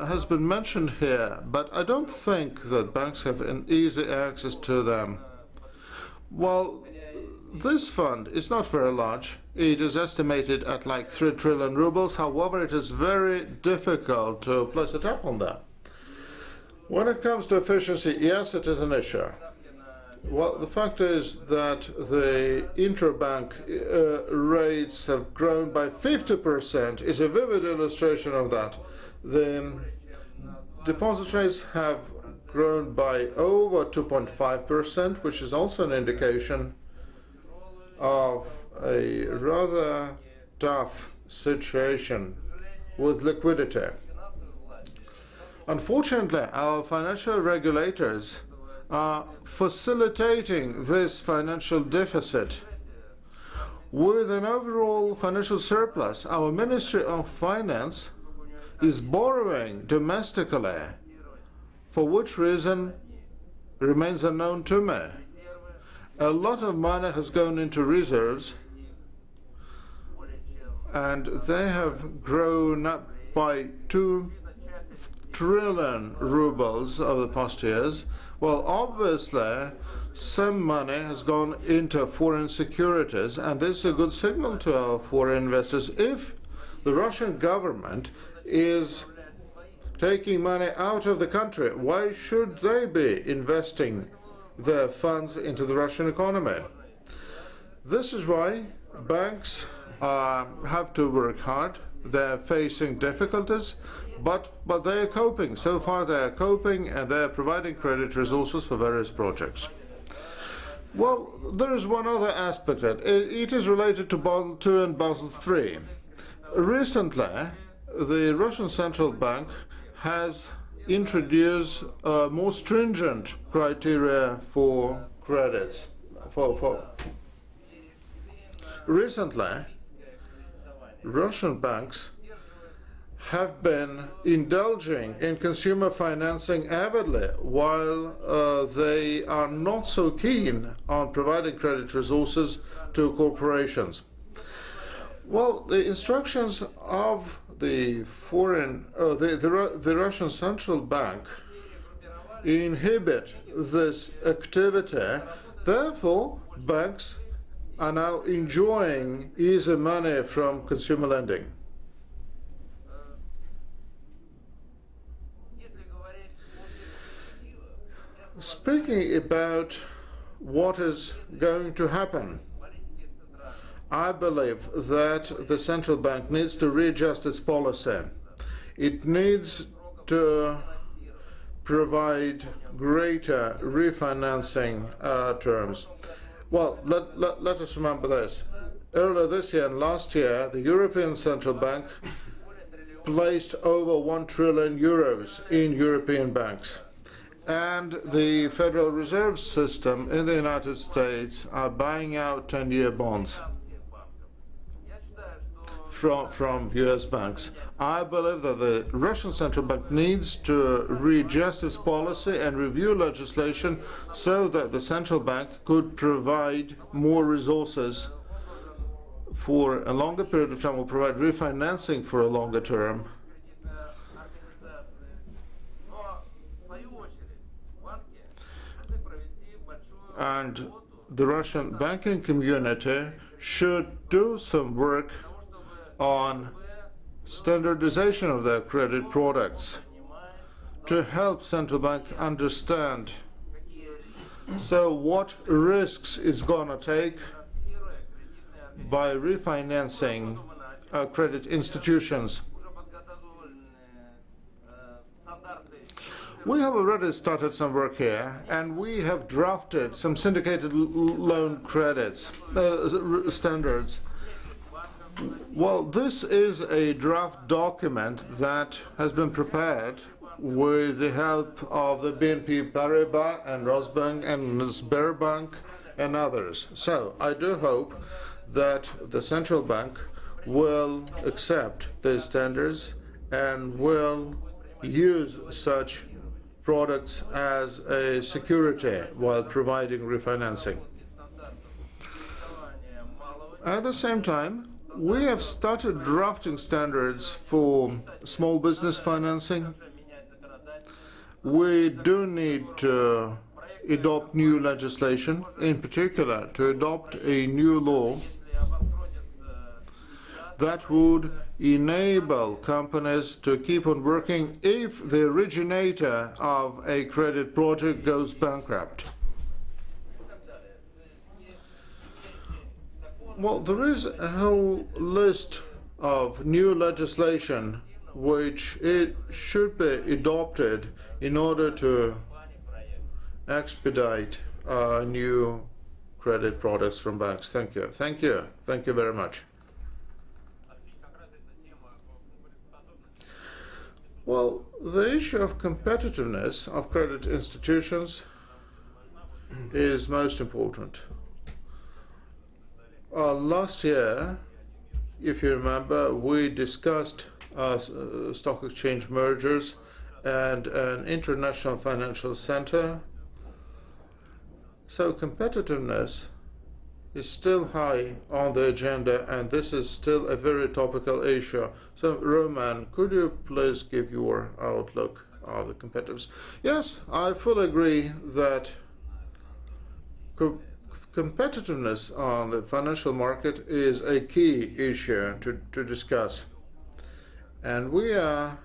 [SPEAKER 4] has been mentioned here, but I don't think that banks have an easy access to them. Well, this fund is not very large. It is estimated at like 3 trillion rubles. However, it is very difficult to place it up on that. When it comes to efficiency, yes, it is an issue. Well, the fact is that the interbank rates have grown by 50%, is a vivid illustration of that. The deposit rates have grown by over 2.5%, which is also an indication of a rather tough situation with liquidity. Unfortunately, our financial regulators are facilitating this financial deficit. With an overall financial surplus, our Ministry of Finance is borrowing domestically, for which reason remains unknown to me. A lot of money has gone into reserves, and they have grown up by 2 trillion rubles over the past years. Well, obviously, some money has gone into foreign securities, and this is a good signal to our foreign investors. If the Russian government is taking money out of the country, why should they be investing their funds into the Russian economy? This is why banks have to work hard. They're facing difficulties, but they are coping. So far they are coping, and they are providing credit resources for various projects. Well, there is one other aspect. It is related to Basel II and Basel III. Recently, the Russian Central Bank has introduced more stringent criteria for credits. Recently, Russian banks have been indulging in consumer financing avidly, while they are not so keen on providing credit resources to corporations. Well, the instructions of the the Russian Central Bank inhibit this activity. Therefore, banks are now enjoying easy money from consumer lending. Speaking about what is going to happen, I believe that the central bank needs to readjust its policy. It needs to provide greater refinancing terms. Well, let us remember this. Earlier this year and last year, the European Central Bank placed over 1 trillion euros in European banks. And the Federal Reserve System in the United States are buying out 10-year bonds from US banks. I believe that the Russian Central Bank needs to readjust its policy and review legislation so that the central bank could provide more resources for a longer period of time, will provide refinancing for a longer term. And the Russian banking community should do some work on standardization of their credit products to help central bank understand what risks it's going to take by refinancing credit institutions. We have already started some work here, and we have drafted some syndicated loan credits standards. Well, this is a draft document that has been prepared with the help of the BNP Paribas and Rosbank and Sberbank and others. So I do hope that the central bank will accept these standards and will use such products as a security while providing refinancing. At the same time, we have started drafting standards for small business financing. We do need to adopt new legislation, in particular to adopt a new law that would enable companies to keep on working if the originator of a credit project goes bankrupt. Well, there is a whole list of new legislation which should be adopted in order to expedite new credit products from banks. Thank you. Thank you. Thank you very much. Well, the issue of competitiveness of credit institutions is most important. Last year, if you remember, we discussed stock exchange mergers and an international financial center. So competitiveness is still high on the agenda, and this is still a very topical issue. So, Roman, could you please give your outlook of the competitiveness? Yes, I fully agree that competitiveness on the financial market is a key issue to discuss. And we are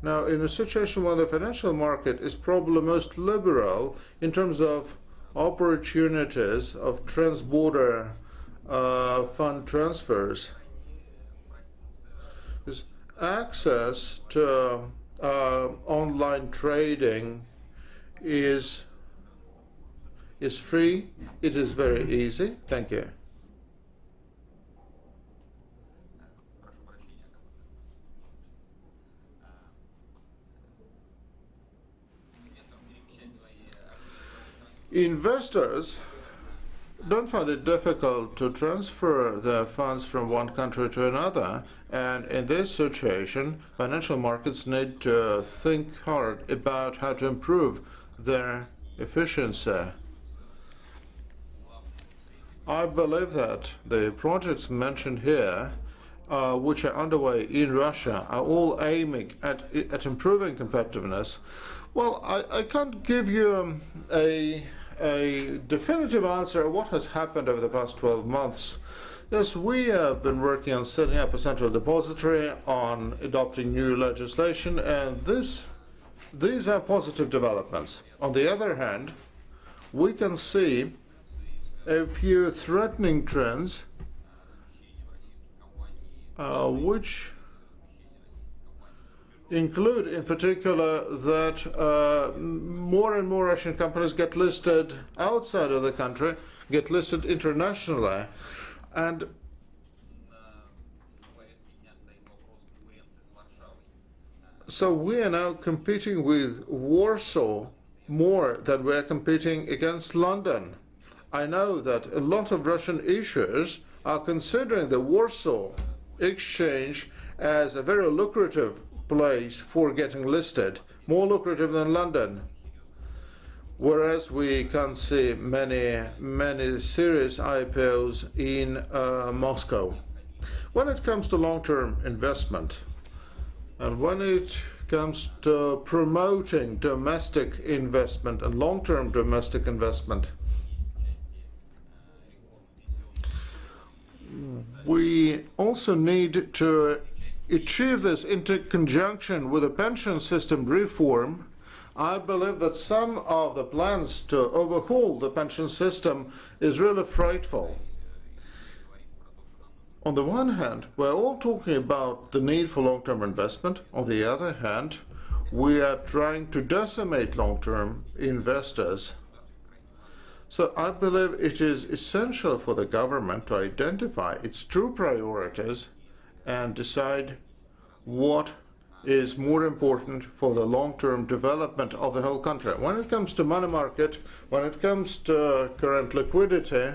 [SPEAKER 4] now in a situation where the financial market is probably the most liberal in terms of opportunities of transborder fund transfers. Because access to online trading is free. It is very easy. Thank you. Investors don't find it difficult to transfer their funds from one country to another, and in this situation, financial markets need to think hard about how to improve their efficiency. I believe that the projects mentioned here, which are underway in Russia, are all aiming at improving competitiveness. Well, I can't give you a definitive answer of what has happened over the past 12 months. Yes, we have been working on setting up a central depository, on adopting new legislation, and these are positive developments. On the other hand, we can see a few threatening trends which include in particular that more and more Russian companies get listed outside of the country, get listed internationally, and so we are now competing with Warsaw more than we are competing against London. I know that a lot of Russian issuers are considering the Warsaw exchange as a very lucrative place for getting listed, more lucrative than London. Whereas we can see many serious IPOs in Moscow. When it comes to long-term investment, and when it comes to promoting domestic investment and long-term domestic investment, we also need to achieve this in conjunction with a pension system reform. I believe that some of the plans to overhaul the pension system is really frightful. On the one hand, we're all talking about the need for long-term investment. On the other hand, we are trying to decimate long-term investors. So I believe it is essential for the government to identify its true priorities and decide what is more important for the long-term development of the whole country. When it comes to money market, when it comes to current liquidity,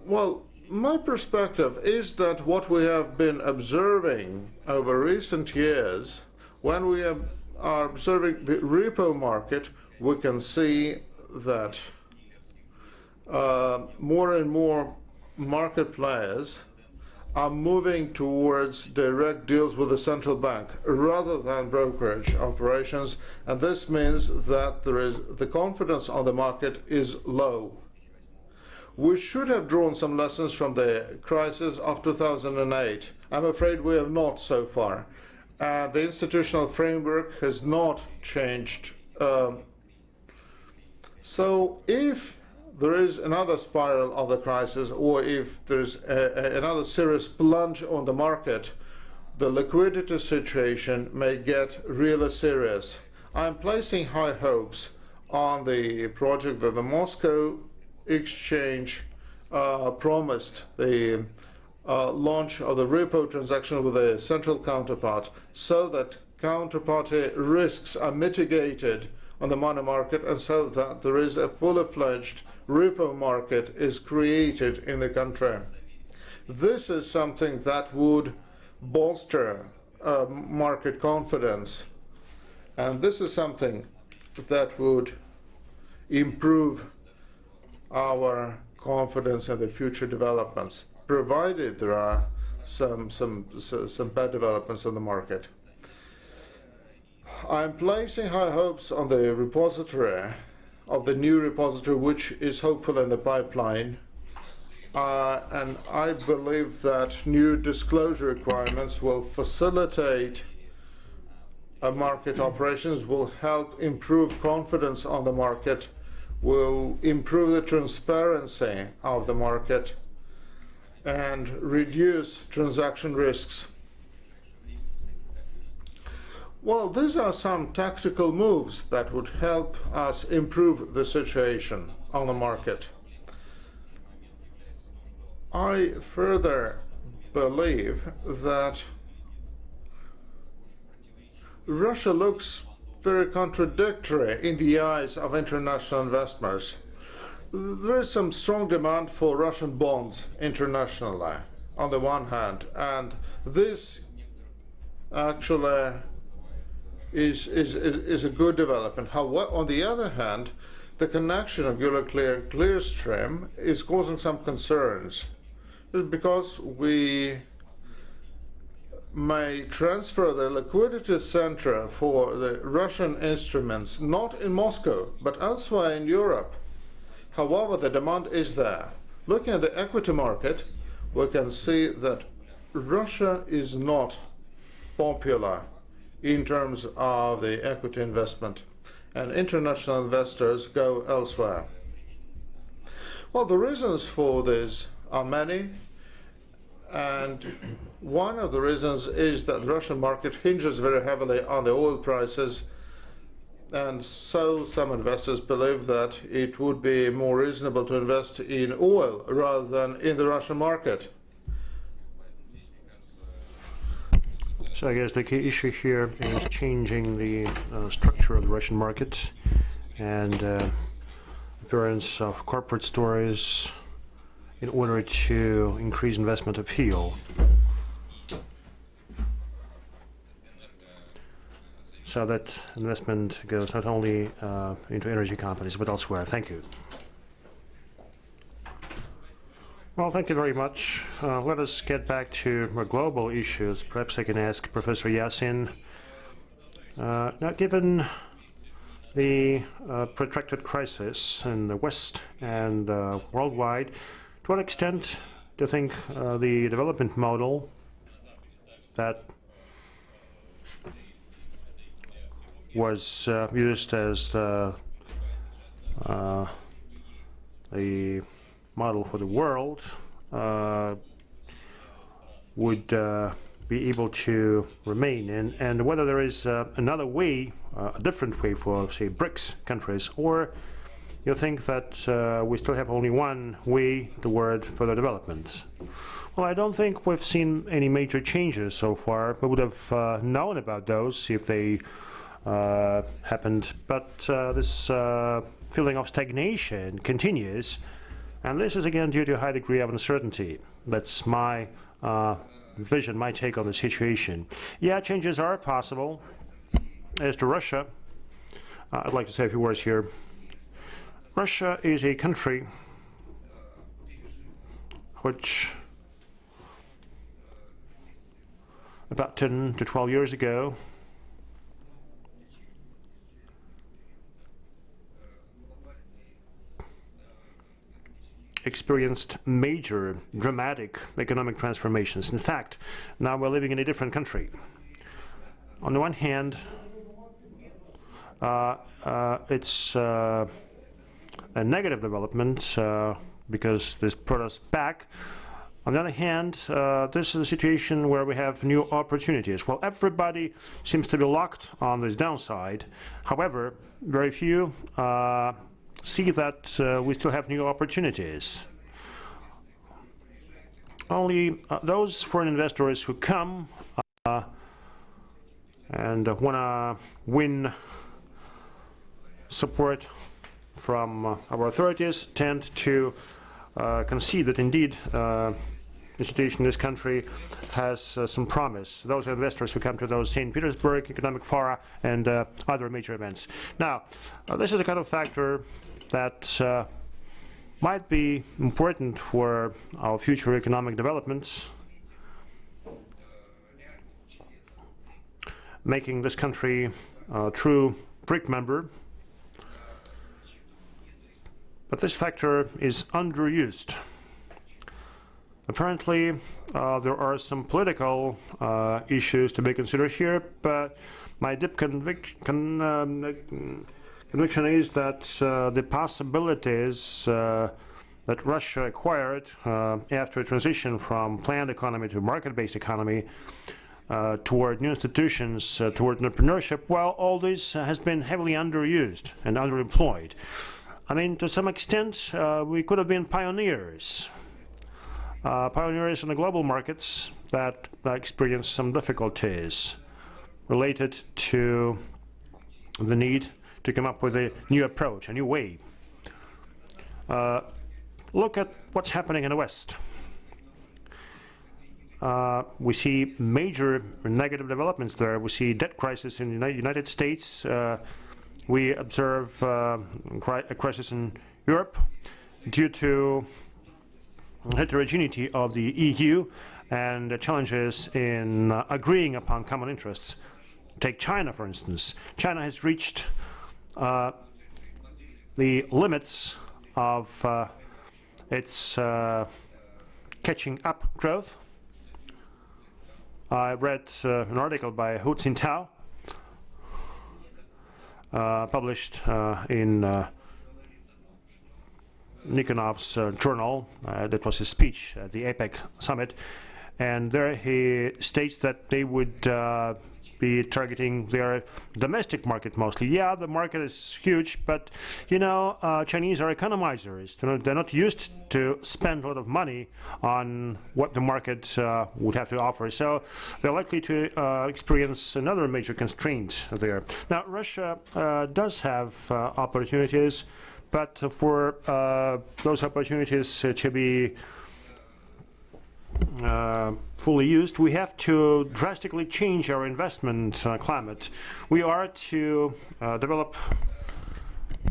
[SPEAKER 4] well, my perspective is that what we have been observing over recent years, when we are observing the repo market, we can see that more and more market players are moving towards direct deals with the central bank rather than brokerage operations, and this means that the confidence on the market is low. We should have drawn some lessons from the crisis of 2008. I'm afraid we have not so far. The institutional framework has not changed. So if there is another spiral of the crisis, or if there's another serious plunge on the market, the liquidity situation may get really serious. I'm placing high hopes on the project that the Moscow exchange promised, the launch of the repo transaction with a central counterpart, so that counterparty risks are mitigated on the money market, and so that there is a fully fledged repo market is created in the country. This is something that would bolster market confidence, and this is something that would improve our confidence in the future developments, provided there are some bad developments on the market. I'm placing high hopes on the repository, of the new repository, which is hopefully in the pipeline, and I believe that new disclosure requirements will facilitate market operations, will help improve confidence on the market, will improve the transparency of the market, and reduce transaction risks. Well, these are some tactical moves that would help us improve the situation on the market. I further believe that Russia looks very contradictory in the eyes of international investors. There is some strong demand for Russian bonds internationally, on the one hand, and this actually is a good development. However, on the other hand, the connection of Euroclear and Clearstream is causing some concerns. It's because we may transfer the liquidity center for the Russian instruments not in Moscow but elsewhere in Europe. However, the demand is there. Looking at the equity market, we can see that Russia is not popular in terms of the equity investment, and international investors go elsewhere. Well, the reasons for this are many, and one of the reasons is that the Russian market hinges very heavily on the oil prices, and so some investors believe that it would be more reasonable to invest in oil rather than in the Russian market.
[SPEAKER 2] So I guess the key issue here is changing the structure of the Russian market and appearance of corporate stories in order to increase investment appeal. So that investment goes not only into energy companies but elsewhere. Thank you. Well, thank you very much. Let us get back to more global issues. Perhaps I can ask Professor Yasin. Now, given the protracted crisis in the West and worldwide, to what extent do you think the development model that was used as the model for the world would be able to remain, and whether there is another way, a different way for, say, BRICS countries, or you think that we still have only one way toward further development? Well, I don't think we've seen any major changes so far. We would have known about those if they happened, but this feeling of stagnation continues. And this is again due to a high degree of uncertainty. That's my vision, my take on the situation. Yeah, changes are possible. As to Russia, I'd like to say a few words here. Russia is a country which about 10 to 12 years ago experienced major, dramatic economic transformations. In fact, now we're living in a different country. On the one hand, it's a negative development because this brought us back. On the other hand, this is a situation where we have new opportunities. Well, everybody seems to be locked on this downside. However, very few see that we still have new opportunities. Only those foreign investors who come and want to win support from our authorities tend to concede that indeed the situation in this country has some promise. Those are investors who come to those St. Petersburg Economic Fora and other major events. Now, this is a kind of factor that might be important for our future economic developments, making this country a true BRIC member. But this factor is underused. Apparently, there are some political issues to be considered here, but my deep conviction is that the possibilities that Russia acquired after a transition from planned economy to market-based economy toward new institutions, toward entrepreneurship, well, all this has been heavily underused and underemployed. I mean, to some extent, we could have been pioneers. Pioneers in the global markets that experienced some difficulties related to the need to come up with a new approach, a new way. Look at what's happening in the West. We see major negative developments there. We see debt crisis in the United States, we observe a crisis in Europe due to heterogeneity of the EU and the challenges in agreeing upon common interests. Take China, for instance. China has reached the limits of its catching up growth. I read an article by Hu Jintao, published in Nikonov's journal. That was his speech at the APEC summit, and there he states that they would be targeting their domestic market mostly. Yeah, the market is huge, but you know, Chinese are economizers. They're not used to spend a lot of money on what the market would have to offer. So they're likely to experience another major constraint there. Now, Russia does have opportunities, but for those opportunities to be fully used, we have to drastically change our investment climate. We are to develop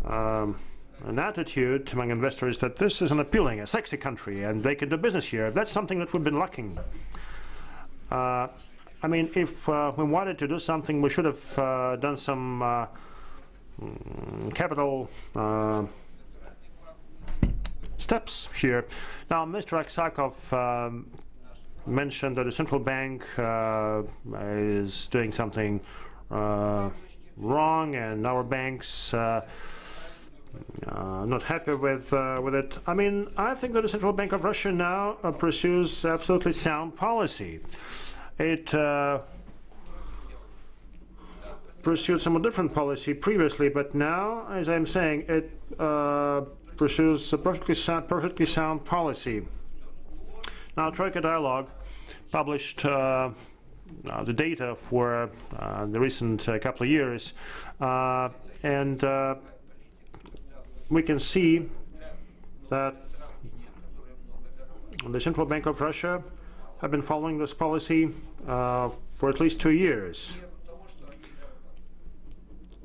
[SPEAKER 2] an attitude among investors that this is an appealing, a sexy country, and they can do business here. That's something that we've been lacking. I mean, if we wanted to do something, we should have done some capital steps here. Now, Mr. Aksakov mentioned that the central bank is doing something wrong, and our banks not happy with it. I mean, I think that the Central Bank of Russia now pursues absolutely sound policy. It pursued some different policy previously, but now, as I'm saying, it pursues a perfectly sound policy. Now, Troika Dialogue published the data for the recent couple of years, and we can see that the Central Bank of Russia have been following this policy for at least 2 years.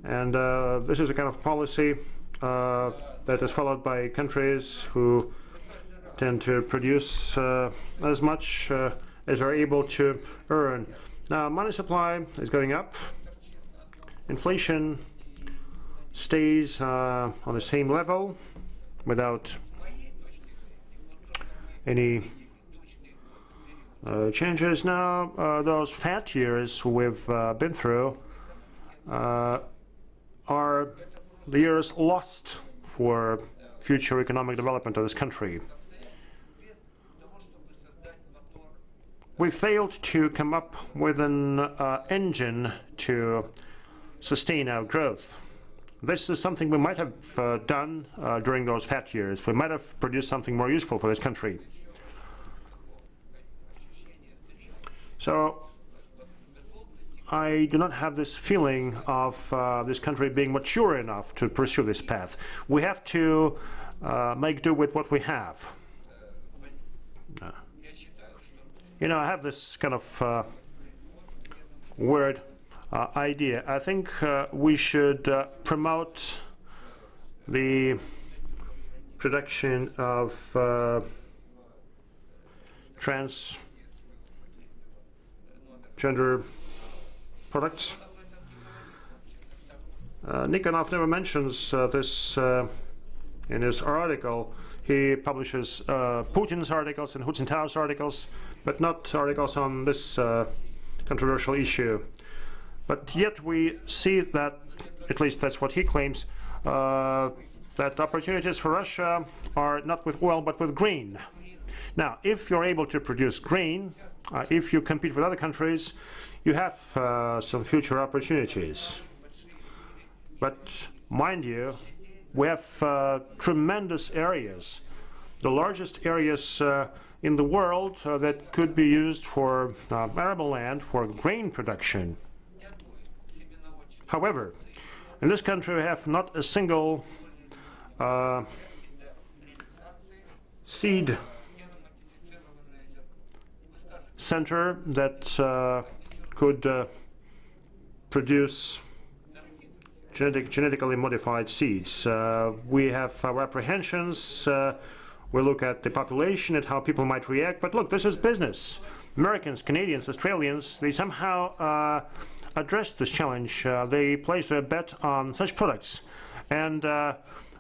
[SPEAKER 2] And this is a kind of policy that is followed by countries who tend to produce as much as are able to earn. Now, money supply is going up. Inflation stays on the same level without any changes. Now, those fat years we've been through are the years lost for future economic development of this country. We failed to come up with an engine to sustain our growth. This is something we might have done during those fat years. We might have produced something more useful for this country. So I do not have this feeling of this country being mature enough to pursue this path. We have to make do with what we have. You know, I have this kind of weird idea. I think we should promote the production of transgender products. Nikonov never mentions this in his article. He publishes Putin's articles and Hu Jintao's articles, but not articles on this controversial issue. But yet we see that, at least that's what he claims, that opportunities for Russia are not with oil but with grain. Now, if you're able to produce grain, if you compete with other countries, you have some future opportunities. But mind you, we have tremendous areas, the largest areas in the world that could be used for arable land for grain production. However, in this country we have not a single seed center that could produce genetically modified seeds. We have our apprehensions. We look at the population, at how people might react. But look, this is business. Americans, Canadians, Australians, they somehow addressed this challenge. They placed their bet on such products. And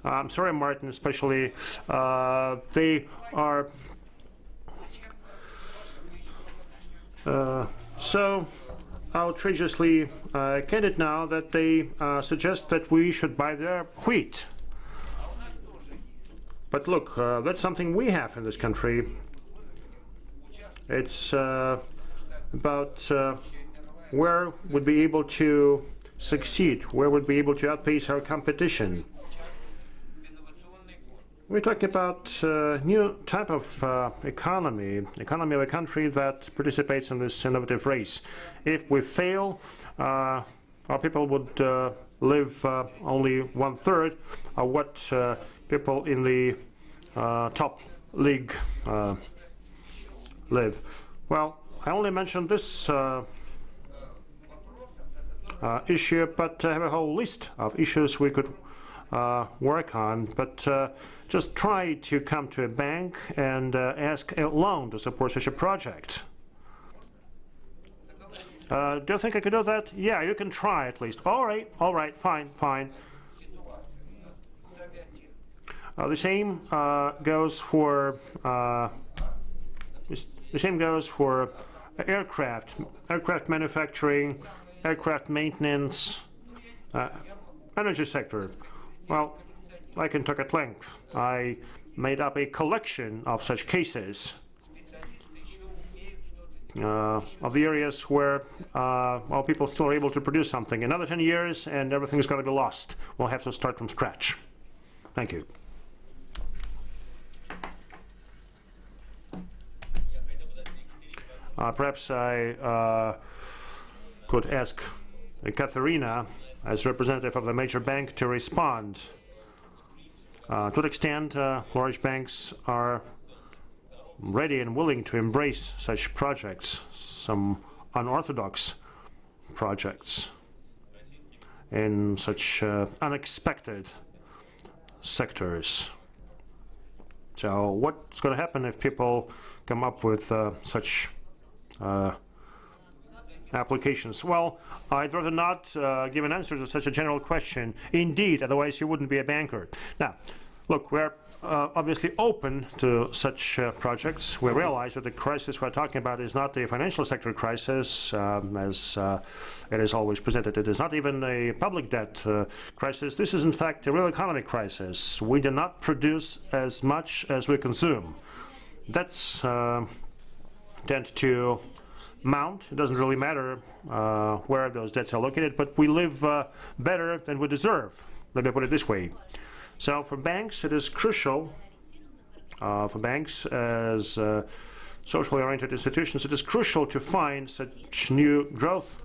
[SPEAKER 2] I'm sorry, Martin, especially, they are so outrageously candid now that they suggest that we should buy their wheat. But look, that's something we have in this country. It's about where would be able to succeed, where would be able to outpace our competition. We're talking about a new type of economy of a country that participates in this innovative race. If we fail, our people would live only 1/3 of what people in the top league live. Well, I only mentioned this issue, but I have a whole list of issues we could work on. But just try to come to a bank and ask a loan to support such a project. Do you think I could do that? Yeah, you can try at least. All right, fine. The same goes for aircraft manufacturing, aircraft maintenance, energy sector. Well, I can talk at length. I made up a collection of such cases of the areas where people still are able to produce something. Another 10 years and everything's going to be lost. We'll have to start from scratch. Thank you. Perhaps I could ask Katerina, as representative of the major bank, to respond. To what extent large banks are ready and willing to embrace such projects, some unorthodox projects in such unexpected sectors. So what's going to happen if people come up with such applications? Well, I'd rather not give an answer to such a general question. Indeed, otherwise you wouldn't be a banker. Now, look, we're obviously open to such projects. We realize that the crisis we're talking about is not the financial sector crisis, as it is always presented. It is not even a public debt crisis. This is, in fact, a real economic crisis. We do not produce as much as we consume. That's tend to mount. It doesn't really matter where those debts are located, but we live better than we deserve. Let me put it this way. So for banks, it is crucial, for banks as socially oriented institutions, it is crucial to find such new growth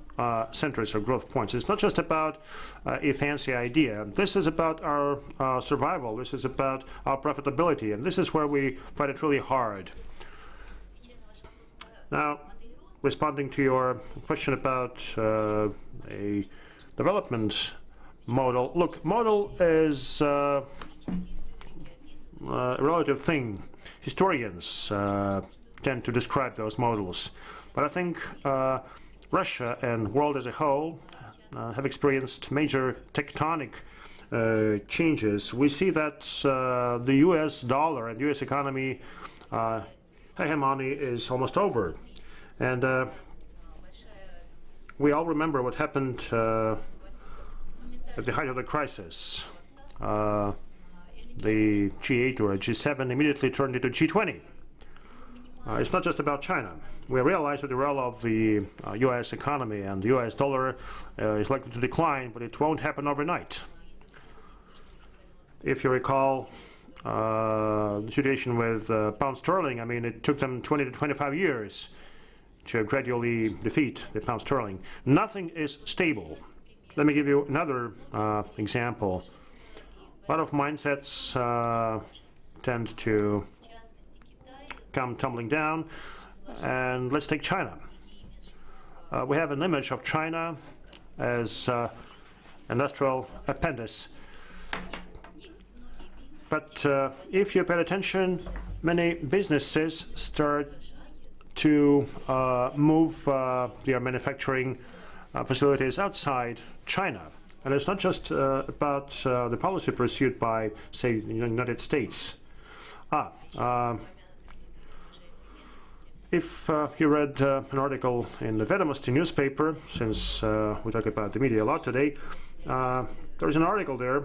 [SPEAKER 2] centers or growth points. It's not just about a fancy idea. This is about our survival. This is about our profitability, and this is where we find it really hard. Now, responding to your question about a development model. Look, model is a relative thing. Historians tend to describe those models. But I think Russia and the world as a whole have experienced major tectonic changes. We see that the US dollar and US economy hegemony is almost over. And we all remember what happened at the height of the crisis. The G8 or G7 immediately turned into G20. It's not just about China. We realize that the role of the US economy and the US dollar is likely to decline, but it won't happen overnight. If you recall the situation with pound sterling, I mean, it took them 20 to 25 years to gradually defeat the pound sterling. Nothing is stable. Let me give you another example. A lot of mindsets tend to come tumbling down, and let's take China. We have an image of China as industrial appendix. But if you pay attention, many businesses start to move their manufacturing facilities outside China. And it's not just about the policy pursued by, say, the United States. If you read an article in the Vedomosti newspaper, since we talk about the media a lot today, there's an article there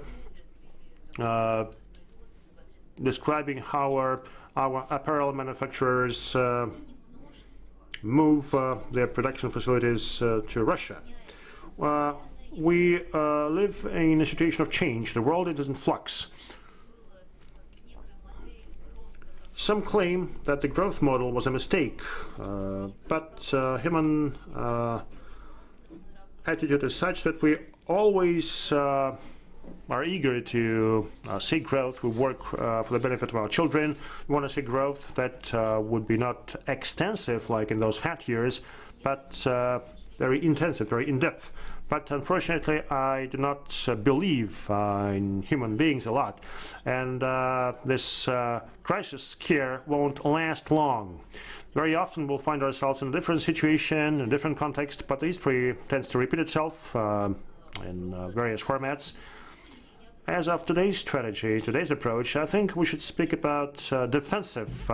[SPEAKER 2] describing how our apparel manufacturers move their production facilities to Russia. We live in a situation of change. The world is in flux. Some claim that the growth model was a mistake, but human attitude is such that we always are eager to see growth. We work for the benefit of our children. We want to see growth that would be not extensive like in those fat years, but very intensive, very in-depth. But unfortunately, I do not believe in human beings a lot. And this crisis scare won't last long. Very often we'll find ourselves in a different situation, in a different context, but history tends to repeat itself in various formats. As of today's strategy, today's approach, I think we should speak about defensive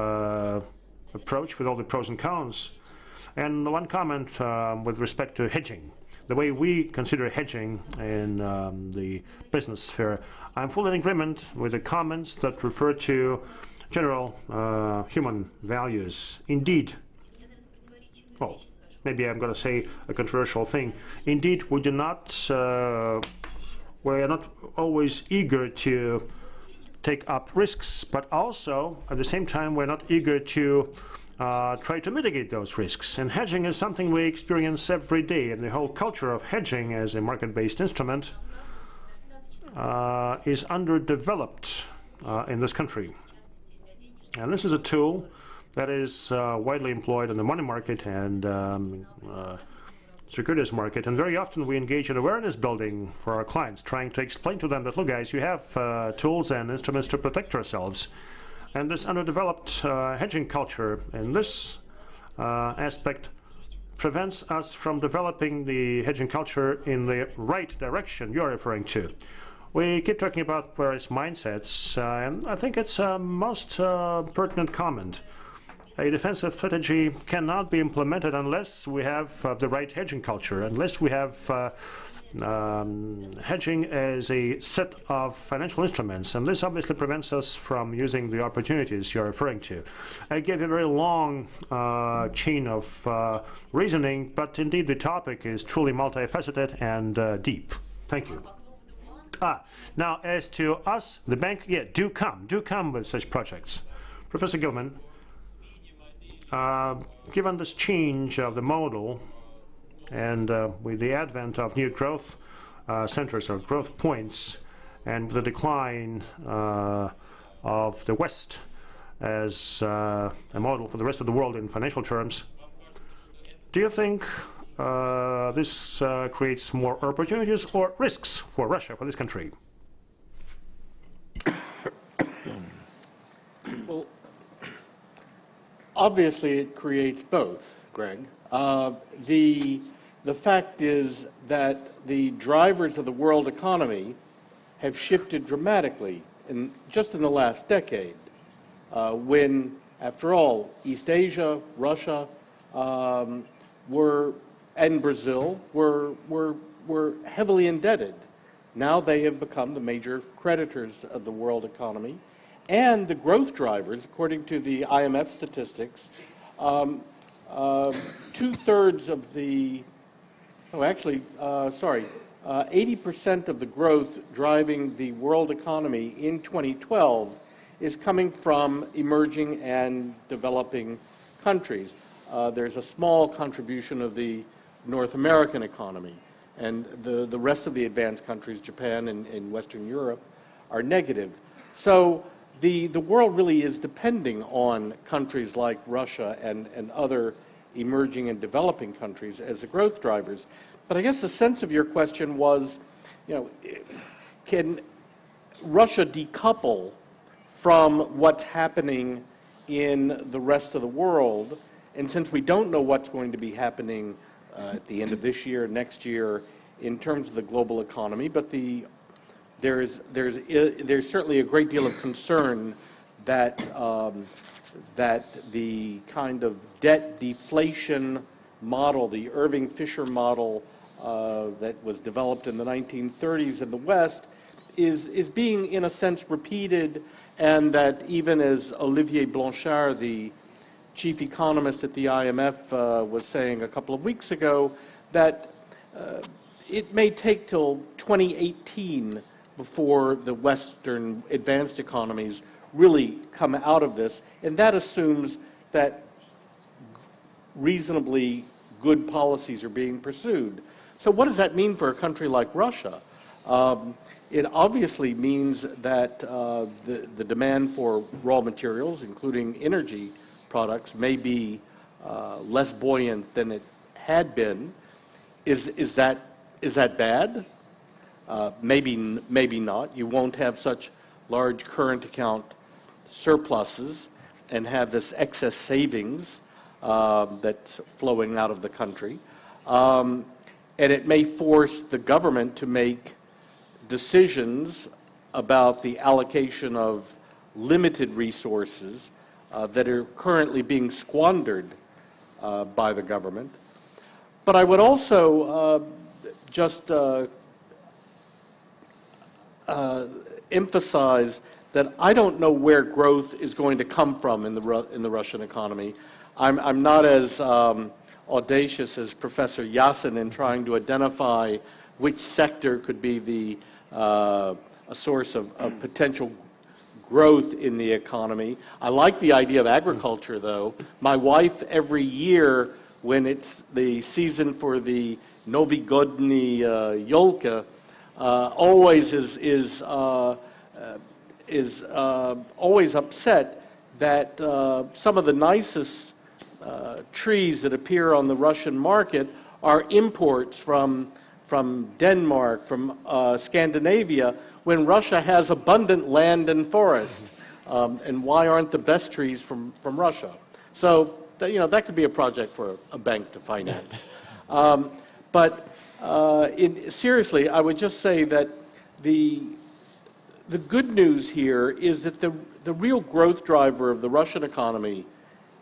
[SPEAKER 2] approach with all the pros and cons. And one comment with respect to hedging. The way we consider hedging in the business sphere, I'm fully in agreement with the comments that refer to general human values. Indeed, well, maybe I'm going to say a controversial thing. Indeed, we are not always eager to take up risks, but also at the same time we're not eager to try to mitigate those risks. And hedging is something we experience every day, and the whole culture of hedging as a market-based instrument is underdeveloped in this country. And this is a tool that is widely employed in the money market and securities market, and very often we engage in awareness building for our clients, trying to explain to them that, look guys, you have tools and instruments to protect yourselves. And this underdeveloped hedging culture in this aspect prevents us from developing the hedging culture in the right direction you're referring to. We keep talking about various mindsets, and I think it's a most pertinent comment. A defensive strategy cannot be implemented unless we have the right hedging culture, unless we have hedging as a set of financial instruments, and this obviously prevents us from using the opportunities you're referring to. I gave a very long chain of reasoning, but indeed the topic is truly multifaceted and deep. Thank you. Now, as to us, the bank, yeah, do come with such projects. Professor Gilman, given this change of the model and with the advent of new growth centers or growth points and the decline of the West as a model for the rest of the world in financial terms, do you think this creates more opportunities or risks for Russia, for this country?
[SPEAKER 1] Well, obviously it creates both, Greg. The fact is that the drivers of the world economy have shifted dramatically just in the last decade, when, after all, East Asia, Russia, and Brazil were heavily indebted. Now they have become the major creditors of the world economy, and the growth drivers, according to the IMF statistics, 2/3 of the 80% of the growth driving the world economy in 2012 is coming from emerging and developing countries. There's a small contribution of the North American economy, and the rest of the advanced countries, Japan and Western Europe, are negative. So the world really is depending on countries like Russia and other emerging and developing countries as the growth drivers. But I guess the sense of your question was, can Russia decouple from what's happening in the rest of the world? And since we don't know what's going to be happening at the end of this year, next year, in terms of the global economy, but there's certainly a great deal of concern that that the kind of debt deflation model, the Irving Fisher model that was developed in the 1930s in the West, is being, in a sense, repeated, and that even as Olivier Blanchard, the chief economist at the IMF, was saying a couple of weeks ago, that it may take till 2018 before the Western advanced economies really come out of this, and that assumes that reasonably good policies are being pursued. So what does that mean for a country like Russia? It obviously means that the demand for raw materials, including energy products, may be less buoyant than it had been. Is that bad? Maybe not. You won't have such large current account surpluses and have this excess savings that's flowing out of the country. And it may force the government to make decisions about the allocation of limited resources that are currently being squandered by the government. But I would also just emphasize that I don't know where growth is going to come from in the Russian economy. I'm not as audacious as Professor Yasin in trying to identify which sector could be a source of potential growth in the economy. I like the idea of agriculture, though. My wife, every year when it's the season for the Novigodny Yolka, always is always upset that some of the nicest trees that appear on the Russian market are imports from Denmark, from Scandinavia, when Russia has abundant land and forest. And why aren't the best trees from Russia? So that could be a project for a bank to finance. Seriously, I would just say that the good news here is that the real growth driver of the Russian economy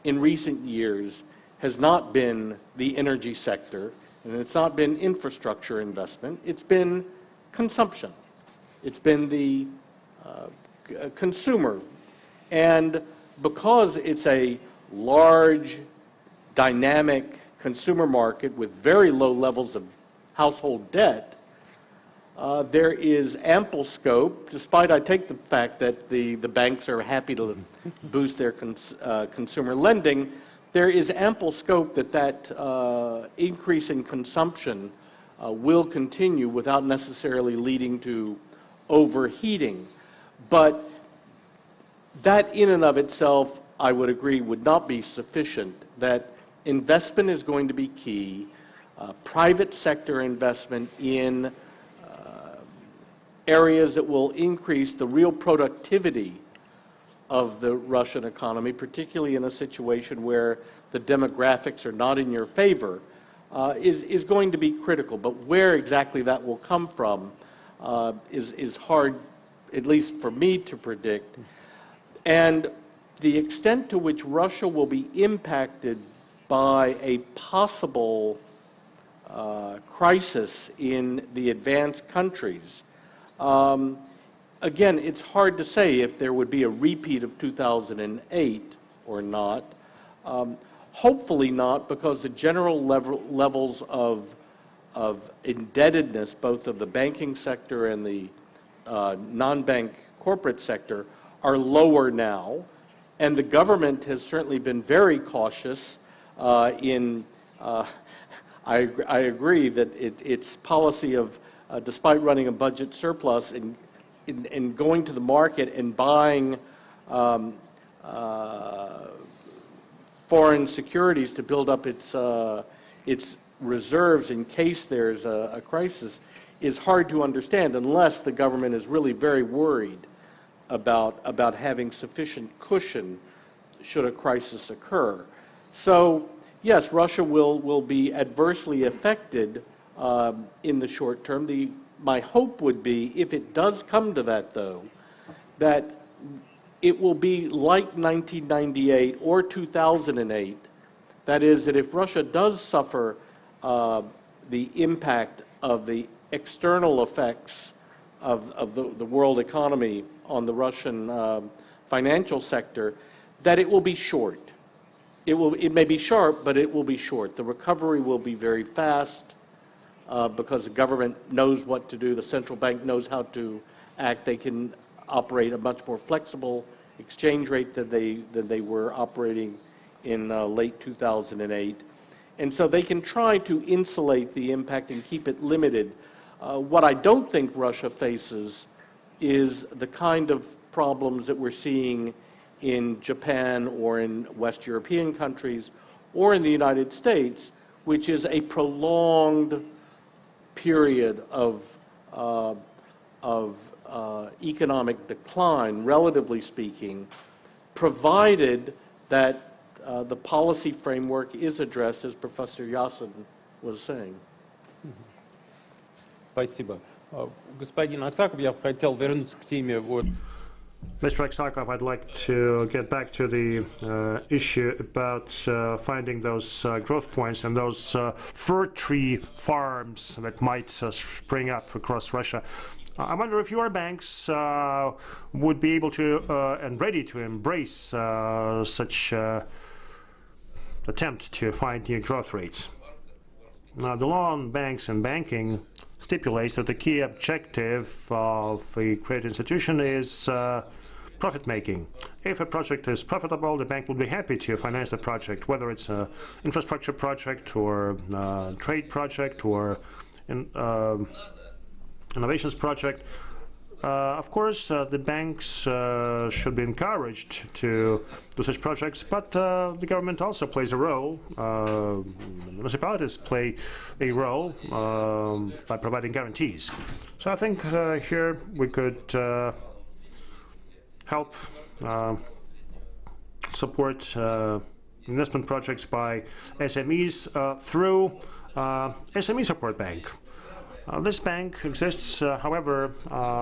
[SPEAKER 1] in recent years has not been the energy sector, and it's not been infrastructure investment. It's been consumption. It's been the consumer. And because it's a large, dynamic consumer market with very low levels of household debt, there is ample scope, despite I take the fact that the banks are happy to boost their consumer lending, there is ample scope that increase in consumption will continue without necessarily leading to overheating. But that in and of itself, I would agree, would not be sufficient, that investment is going to be key. Private sector investment in areas that will increase the real productivity of the Russian economy, particularly in a situation where the demographics are not in your favor, is going to be critical. But where exactly that will come from is hard, at least for me, to predict. And the extent to which Russia will be impacted by a possible crisis in the advanced countries, again, it's hard to say if there would be a repeat of 2008 or not. Hopefully not, because the general levels of indebtedness, both of the banking sector and the non-bank corporate sector, are lower now. And the government has certainly been very cautious I agree that its policy of, despite running a budget surplus, in going to the market and buying foreign securities to build up its reserves in case there's a crisis is hard to understand unless the government is really very worried about having sufficient cushion should a crisis occur. So, yes, Russia will be adversely affected in the short term. My hope would be, if it does come to that, though, that it will be like 1998 or 2008. That is, that if Russia does suffer the impact of the external effects of the world economy on the Russian financial sector, that it will be short. It may be sharp, but it will be short. The recovery will be very fast because the government knows what to do. The central bank knows how to act. They can operate a much more flexible exchange rate than they were operating in late 2008. And so they can try to insulate the impact and keep it limited. What I don't think Russia faces is the kind of problems that we're seeing in Japan or in West European countries or in the United States, which is a prolonged period of economic decline, relatively speaking, provided that the policy framework is addressed, as Professor Yasin was saying.
[SPEAKER 3] Спасибо. Господин Аксаков, я хотел вернуться к теме вот.
[SPEAKER 2] Mr. Aksakov, I'd like to get back to the issue about finding those growth points and those fir tree farms that might spring up across Russia. I wonder if your banks would be able to and ready to embrace such attempt to find new growth rates. Now, the law on banks and banking stipulates that the key objective of a credit institution is profit making. If a project is profitable, the bank will be happy to finance the project, whether it's an infrastructure project or trade project or innovations project. Of course, the banks should be encouraged to do such projects, but the government also plays a role. Municipalities play a role by providing guarantees. So I think here we could help support investment projects by SMEs through SME Support Bank. This bank exists, however,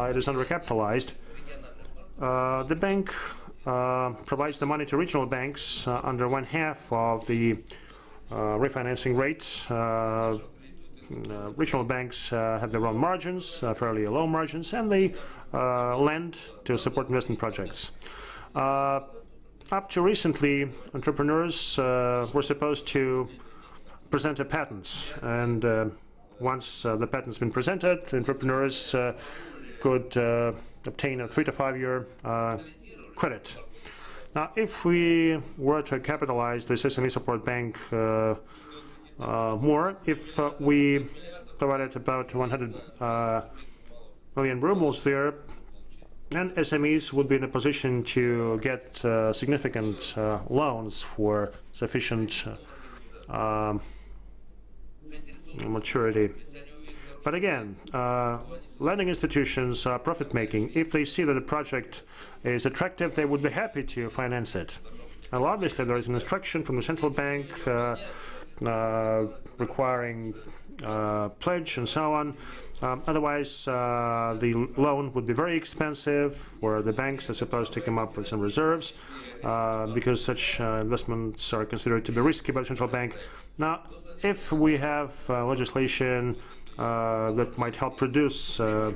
[SPEAKER 2] it is undercapitalized. The bank provides the money to regional banks under 1/2 of the refinancing rates. Regional banks have their own margins, fairly low margins, and they lend to support investment projects. Up to recently, entrepreneurs were supposed to present a patent, and once the patent's been presented, entrepreneurs could obtain a 3 to 5 year credit. Now, if we were to capitalize the SME Support Bank more, if we provided about 100 million rubles there, and SMEs would be in a position to get significant loans for sufficient maturity. But again, lending institutions are profit-making. If they see that a project is attractive, they would be happy to finance it. Now, obviously, there is an instruction from the central bank requiring pledge and so on. Otherwise, the loan would be very expensive, where the banks are supposed to come up with some reserves, because such investments are considered to be risky by the central bank. Now, if we have legislation that might help reduce the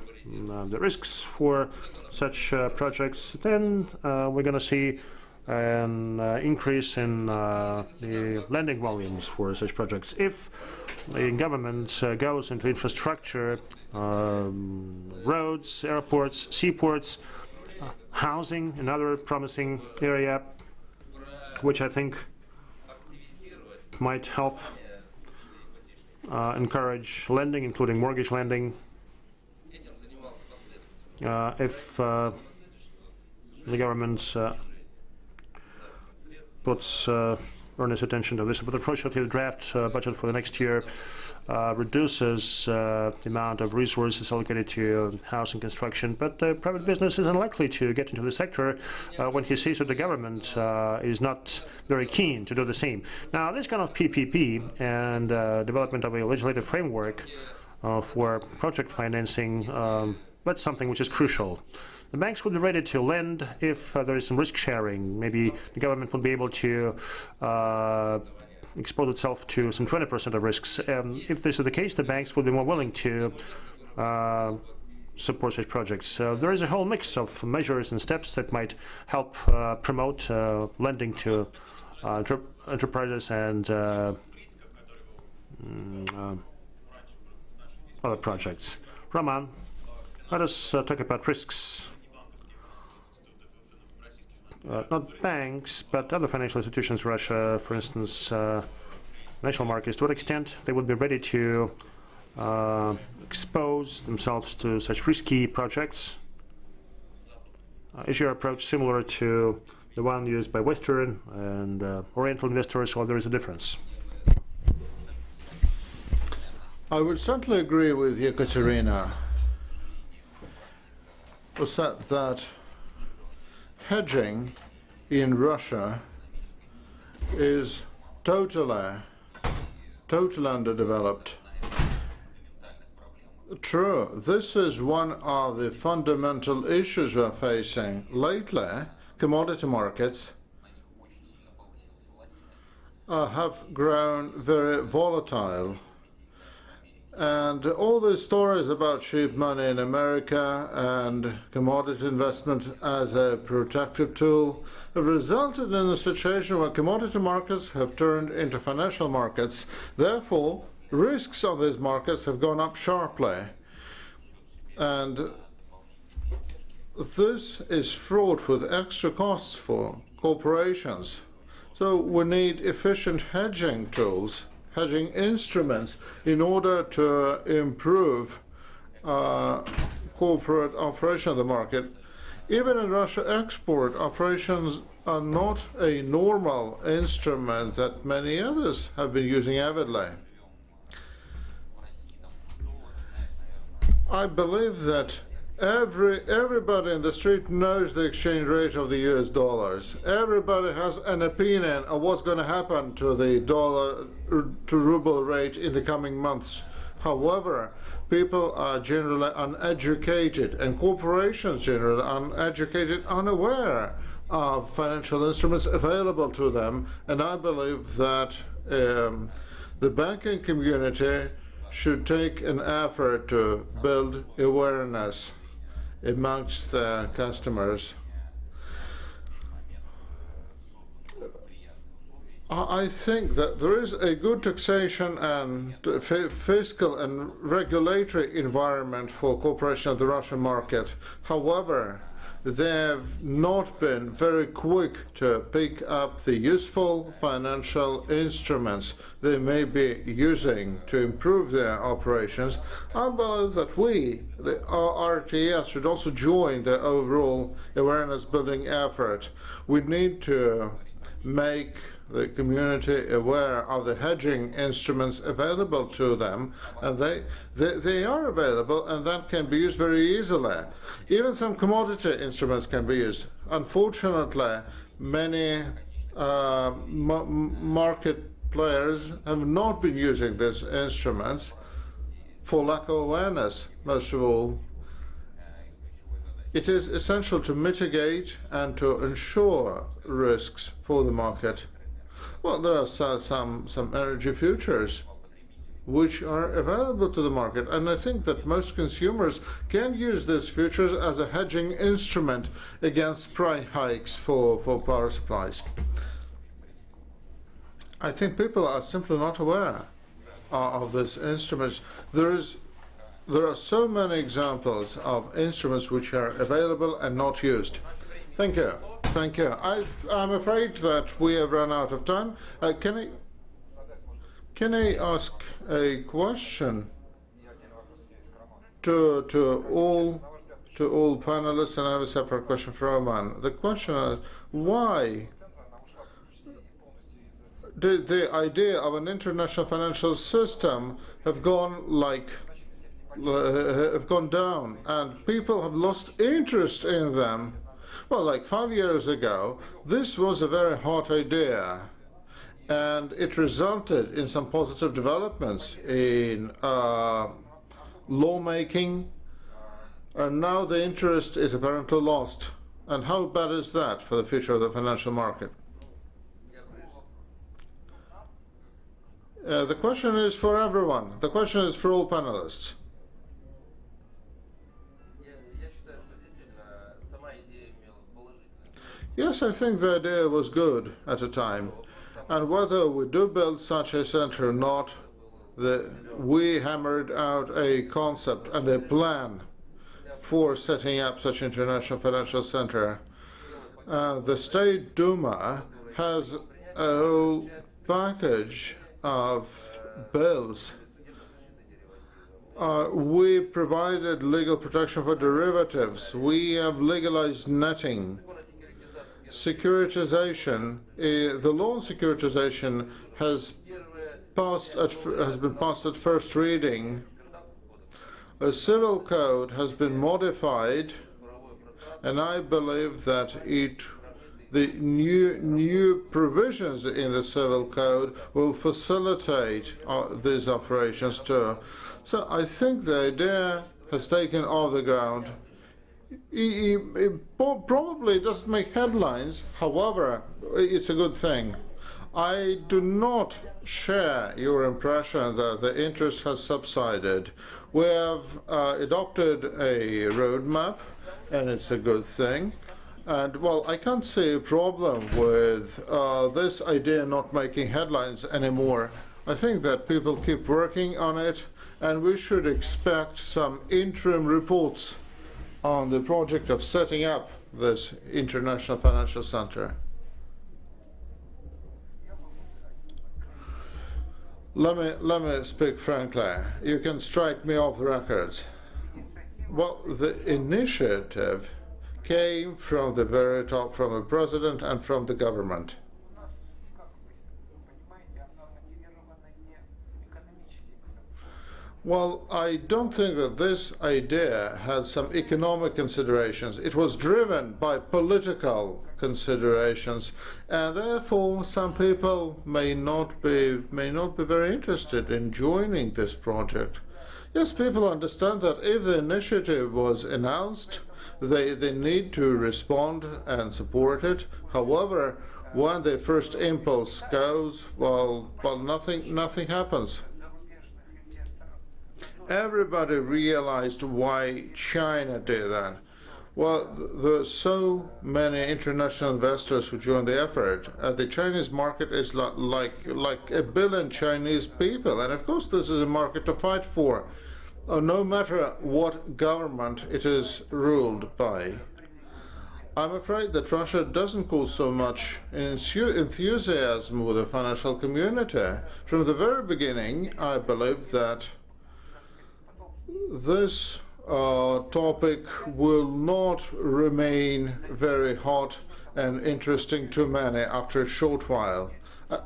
[SPEAKER 2] risks for such projects, then we're going to see an increase in the lending volumes for such projects. If the government goes into infrastructure, roads, airports, seaports, housing, another promising area, which I think might help encourage lending, including mortgage lending. If the government puts earnest attention to this. But unfortunately, the draft budget for the next year reduces the amount of resources allocated to housing construction. But private business is unlikely to get into the sector when he sees that the government is not very keen to do the same. Now, this kind of PPP and development of a legislative framework for project financing, that's something which is crucial. The banks would be ready to lend if there is some risk sharing. Maybe the government would be able to expose itself to some 20% of risks. If this is the case, the banks would be more willing to support such projects. So there is a whole mix of measures and steps that might help promote lending to enterprises and other projects. Roman, let us talk about risks. Not banks, but other financial institutions, Russia, for instance, national markets, to what extent they would be ready to expose themselves to such risky projects? Is your approach similar to the one used by Western and Oriental investors, or there is a difference?
[SPEAKER 4] I would certainly agree with Ekaterina, who said that hedging in Russia is totally underdeveloped. True, this is one of the fundamental issues we're facing. Lately, commodity markets have grown very volatile. And all these stories about cheap money in America and commodity investment as a protective tool have resulted in a situation where commodity markets have turned into financial markets. Therefore, risks on these markets have gone up sharply. And this is fraught with extra costs for corporations. So we need efficient hedging tools, hedging instruments, in order to improve corporate operation of the market. Even in Russia, export operations are not a normal instrument that many others have been using avidly. I believe that everybody in the street knows the exchange rate of the US dollars. Everybody has an opinion of what's going to happen to the dollar to ruble rate in the coming months. However, people are generally uneducated, and corporations generally uneducated, unaware of financial instruments available to them. And I believe that the banking community should take an effort to build awareness amongst their customers. I think that there is a good taxation and fiscal and regulatory environment for corporations of the Russian market. However, they have not been very quick to pick up the useful financial instruments they may be using to improve their operations. I believe that we, the RTS, should also join the overall awareness building effort. We need to make the community aware of the hedging instruments available to them, and they are available, and that can be used very easily. Even some commodity instruments can be used. Unfortunately, many market players have not been using these instruments for lack of awareness, most of all. It is essential to mitigate and to ensure risks for the market. Well, there are some energy futures which are available to the market, and I think that most consumers can use these futures as a hedging instrument against price hikes for power supplies. I think people are simply not aware of these instruments. There are so many examples of instruments which are available and not used. Thank you. Thank you. I'm afraid that we have run out of time. Can I ask a question to all panelists, and I have a separate question for Roman. The question is, why did the idea of an international financial system have gone down, and people have lost interest in them. Well, like 5 years ago, this was a very hot idea, and it resulted in some positive developments in lawmaking, and now the interest is apparently lost. And how bad is that for the future of the financial market? The question is for everyone. The question is for all panelists. Yes, I think the idea was good at a time. And whether we do build such a center or not, we hammered out a concept and a plan for setting up such international financial center. The State Duma has a whole package of bills. We provided legal protection for derivatives. We have legalized netting. Securitization, the loan securitization has been passed at first reading. A civil code has been modified, and I believe that the new provisions in the civil code will facilitate these operations too. So I think the idea has taken off the ground. It probably doesn't make headlines, however, it's a good thing. I do not share your impression that the interest has subsided. We have adopted a roadmap, and it's a good thing. And, well, I can't see a problem with this idea not making headlines anymore. I think that people keep working on it, and we should expect some interim reports on the project of setting up this international financial center. Let me speak frankly. You can strike me off the records. Well, the initiative came from the very top, from the president and from the government. Well, I don't think that this idea had some economic considerations. It was driven by political considerations, and therefore some people may not be very interested in joining this project. Yes, people understand that if the initiative was announced, they need to respond and support it. However, when the first impulse goes, well, nothing happens. Everybody realized why China did that. Well, there are so many international investors who joined the effort. The Chinese market is like 1 billion Chinese people, and of course this is a market to fight for, no matter what government it is ruled by. I'm afraid that Russia doesn't cause so much enthusiasm with the financial community. From the very beginning, I believe that this topic will not remain very hot and interesting to many after a short while.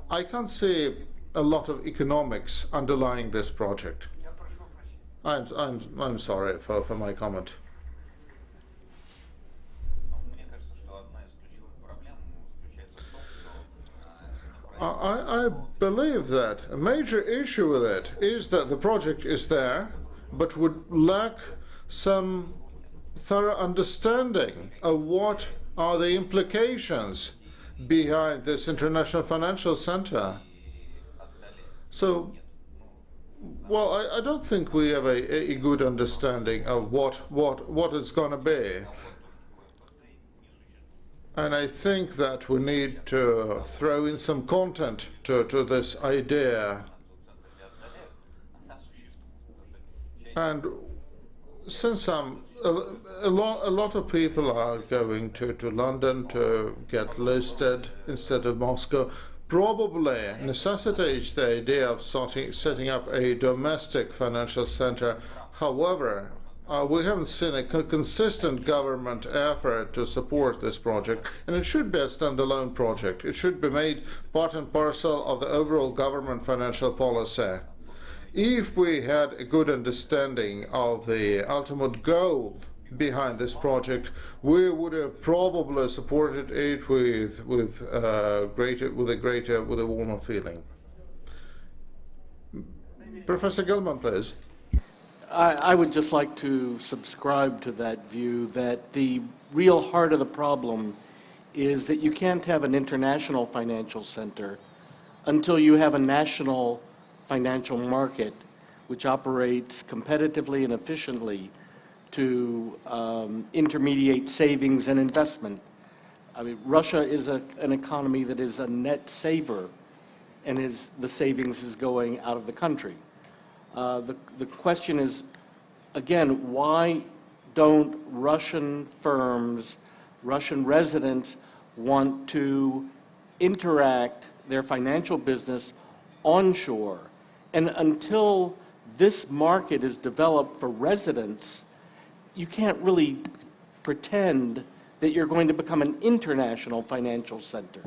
[SPEAKER 4] I can't see a lot of economics underlying this project. I'm sorry for my comment. I believe that a major issue with it is that the project is there, but would lack some thorough understanding of what are the implications behind this international financial center. So, well, I don't think we have a good understanding of what it's going to be. And I think that we need to throw in some content to this idea. And since a lot of people are going to London to get listed instead of Moscow, probably necessitates the idea of setting up a domestic financial center. However, we haven't seen a consistent government effort to support this project, and it should be a standalone project. It should be made part and parcel of the overall government financial policy. If we had a good understanding of the ultimate goal behind this project, we would have probably supported it with a warmer feeling. Professor Gilman, please.
[SPEAKER 1] I would just like to subscribe to that view that the real heart of the problem is that you can't have an international financial center until you have a national financial market which operates competitively and efficiently to intermediate savings and investment. I mean, Russia is an economy that is a net saver, and the savings is going out of the country. The question is, again, why don't Russian firms, Russian residents want to interact their financial business onshore? And until this market is developed for residents, you can't really pretend that you're going to become an international financial center.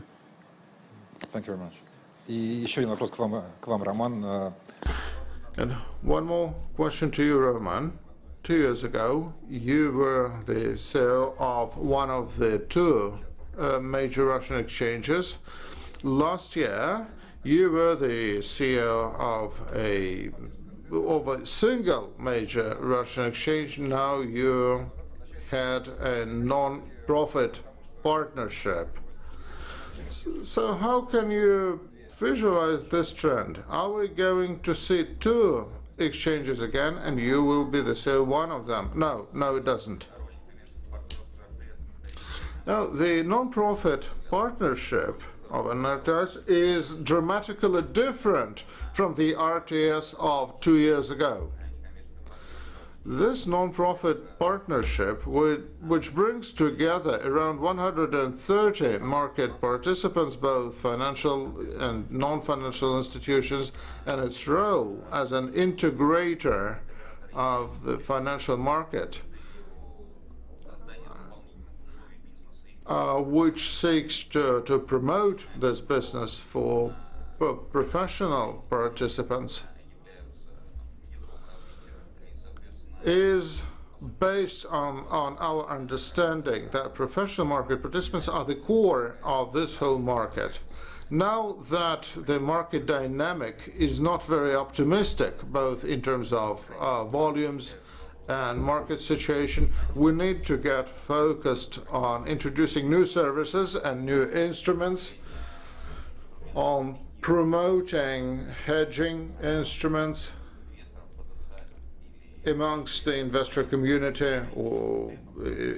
[SPEAKER 5] Thank you very much. И еще один вопрос к вам, Роман.
[SPEAKER 4] And one more question to you, Roman. 2 years ago, you were the CEO of one of the two major Russian exchanges. Last year, you were the CEO of a single major Russian exchange. Now you had a non-profit partnership. So how can you visualize this trend? Are we going to see two exchanges again, and you will be the CEO of one of them? No, it doesn't. Now, the non-profit partnership of an RTS is dramatically different from the RTS of 2 years ago. This non-profit partnership, which brings together around 130 market participants, both financial and non-financial institutions, and its role as an integrator of the financial market, which seeks to promote this business for professional participants, is based on our understanding that professional market participants are the core of this whole market. Now that the market dynamic is not very optimistic, both in terms of volumes and market situation, we need to get focused on introducing new services and new instruments, on promoting hedging instruments amongst the investor community or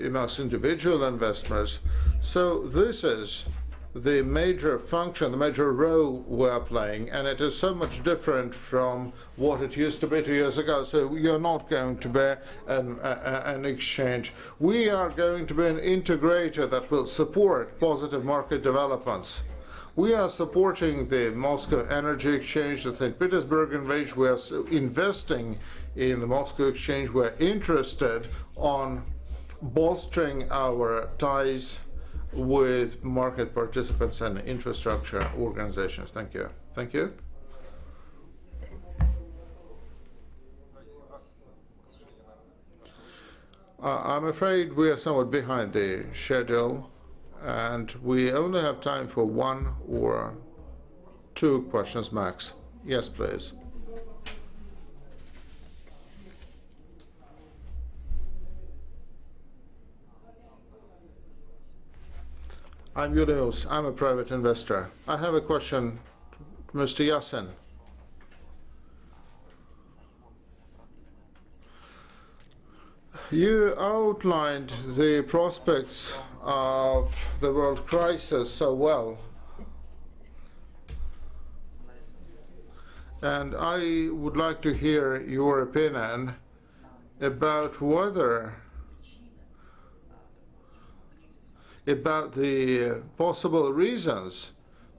[SPEAKER 4] amongst individual investors. So this is the major function, the major role we're playing, and it is so much different from what it used to be 2 years ago. So you're not going to be an exchange. We are going to be an integrator that will support positive market developments. We are supporting the Moscow Energy Exchange, the St. Petersburg Exchange. We are investing in the Moscow Exchange. We're interested on bolstering our ties with market participants and infrastructure organizations. Thank you. Thank you. I'm afraid we are somewhat behind the schedule, and we only have time for 1 or 2 questions max. Yes, please. I'm Julius. I'm a private investor. I have a question to Mr. Yasin. You outlined the prospects of the world crisis so well, and I would like to hear your opinion about the possible reasons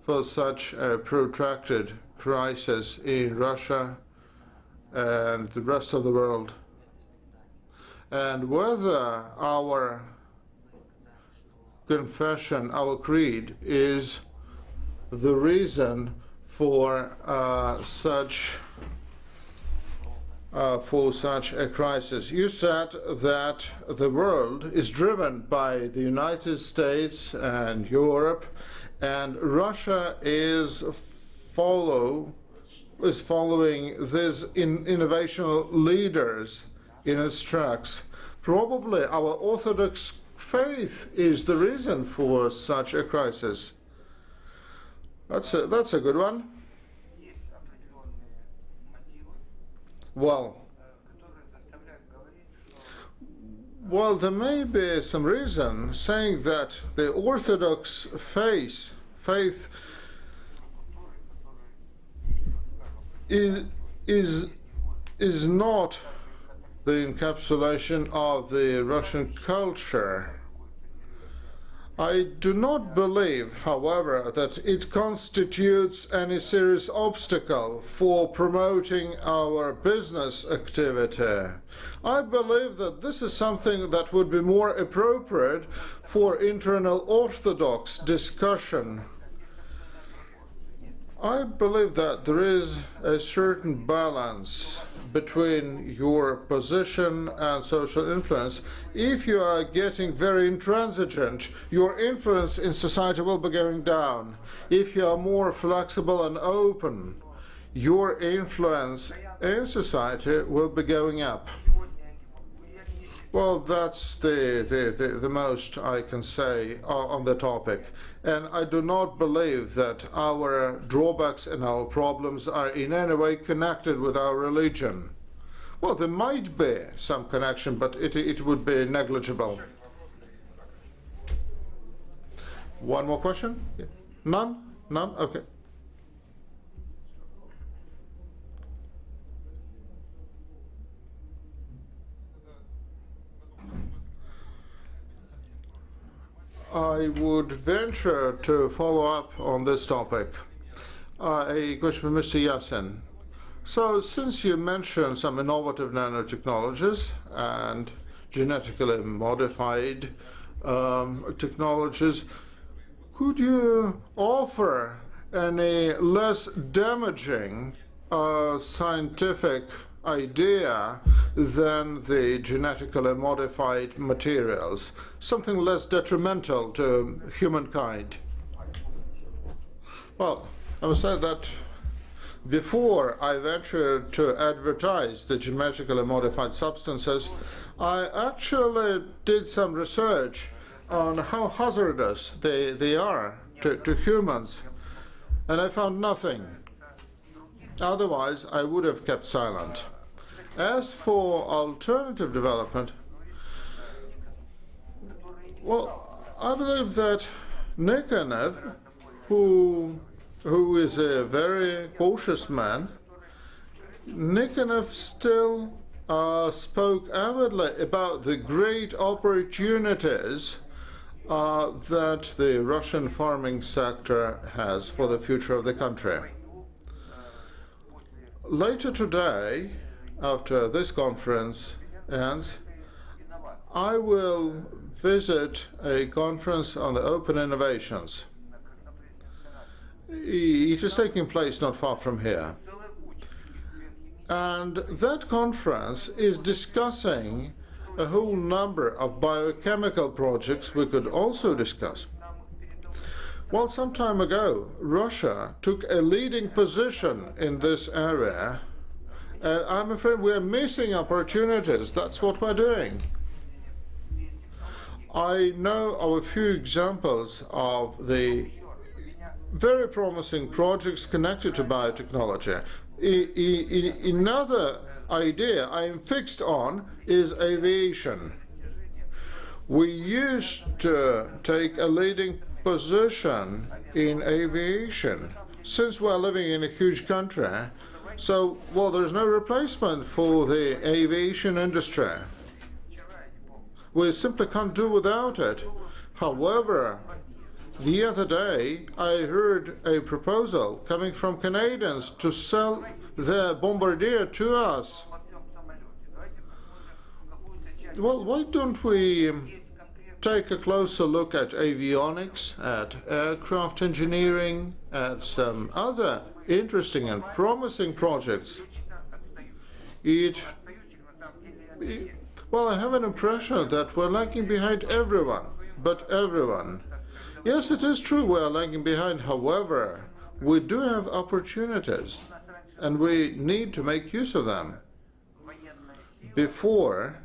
[SPEAKER 4] for such a protracted crisis in Russia and the rest of the world. and whether our confession, our creed, is the reason for such a crisis. You said that the world is driven by the United States and Europe, and Russia is following these innovational leaders in its tracks. Probably our Orthodox faith is the reason for such a crisis. That's a good one. Well, there may be some reason saying that the Orthodox faith is not the encapsulation of the Russian culture. I do not believe, however, that it constitutes any serious obstacle for promoting our business activity. I believe that this is something that would be more appropriate for internal Orthodox discussion. I believe that there is a certain balance between your position and social influence. If you are getting very intransigent, your influence in society will be going down. If you are more flexible and open, your influence in society will be going up. Well, that's the most I can say on the topic. And I do not believe that our drawbacks and our problems are in any way connected with our religion. Well, there might be some connection, but it would be negligible. One more question? Yeah. None? None? Okay. I would venture to follow up on this topic. A question for Mr. Yasin. So, since you mentioned some innovative nanotechnologies and genetically modified technologies, could you offer any less damaging scientific idea than the genetically modified materials, something less detrimental to humankind? Well, I would say that before I ventured to advertise the genetically modified substances, I actually did some research on how hazardous they are to humans, and I found nothing. Otherwise, I would have kept silent. As for alternative development, well, I believe that Nikonov, who is a very cautious man, Nikonov still spoke avidly about the great opportunities that the Russian farming sector has for the future of the country. Later today, after this conference ends, I will visit a conference on the open innovations. It is taking place not far from here. And that conference is discussing a whole number of biochemical projects we could also discuss. Well, some time ago, Russia took a leading position in this area, and I'm afraid we're missing opportunities. That's what we're doing. I know of a few examples of the very promising projects connected to biotechnology. Another idea I am fixed on is aviation. We used to take a leading position in aviation. Since we're living in a huge country, so, well, there's no replacement for the aviation industry. We simply can't do without it. However, the other day I heard a proposal coming from Canadians to sell their Bombardier to us. Well, why don't we take a closer look at avionics, at aircraft engineering, at some other interesting and promising projects? Well, I have an impression that we're lagging behind everyone, but everyone. Yes, it is true we are lagging behind. However, we do have opportunities, and we need to make use of them. Before,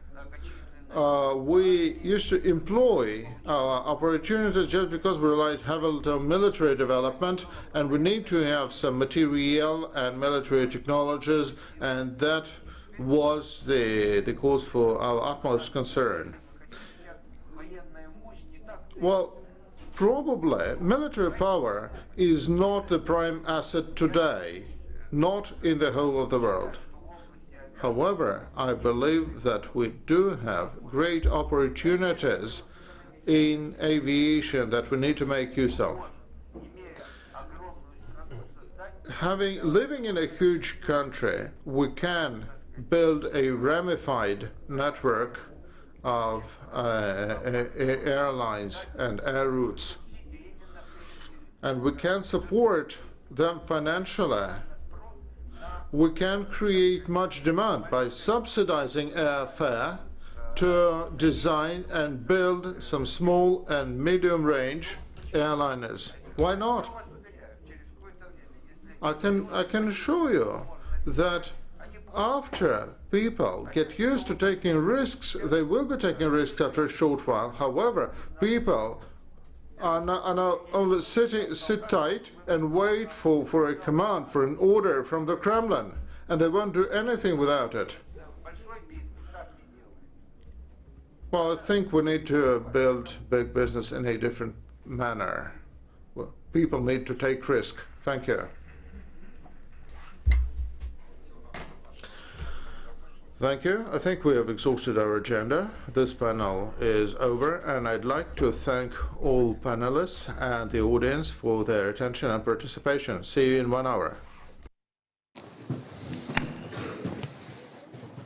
[SPEAKER 4] we used to employ our opportunities just because we relied heavily on military development, and we need to have some material and military technologies, and that was the cause for our utmost concern. Well, probably military power is not the prime asset today, not in the whole of the world. However, I believe that we do have great opportunities in aviation that we need to make use of. Living in a huge country, we can build a ramified network of airlines and air routes, and we can support them financially. We can create much demand by subsidizing airfare to design and build some small and medium range airliners. Why not? I can assure you that after people get used to taking risks, they will be taking risks after a short while. However, people are now only sit tight and wait for a command, for an order from the Kremlin, and they won't do anything without it. Well, I think we need to build big business in a different manner. Well, people need to take risk. Thank you. Thank you. I think we have exhausted our agenda. This panel is over, and I'd like to thank all panelists and the audience for their attention and participation. See you in 1 hour.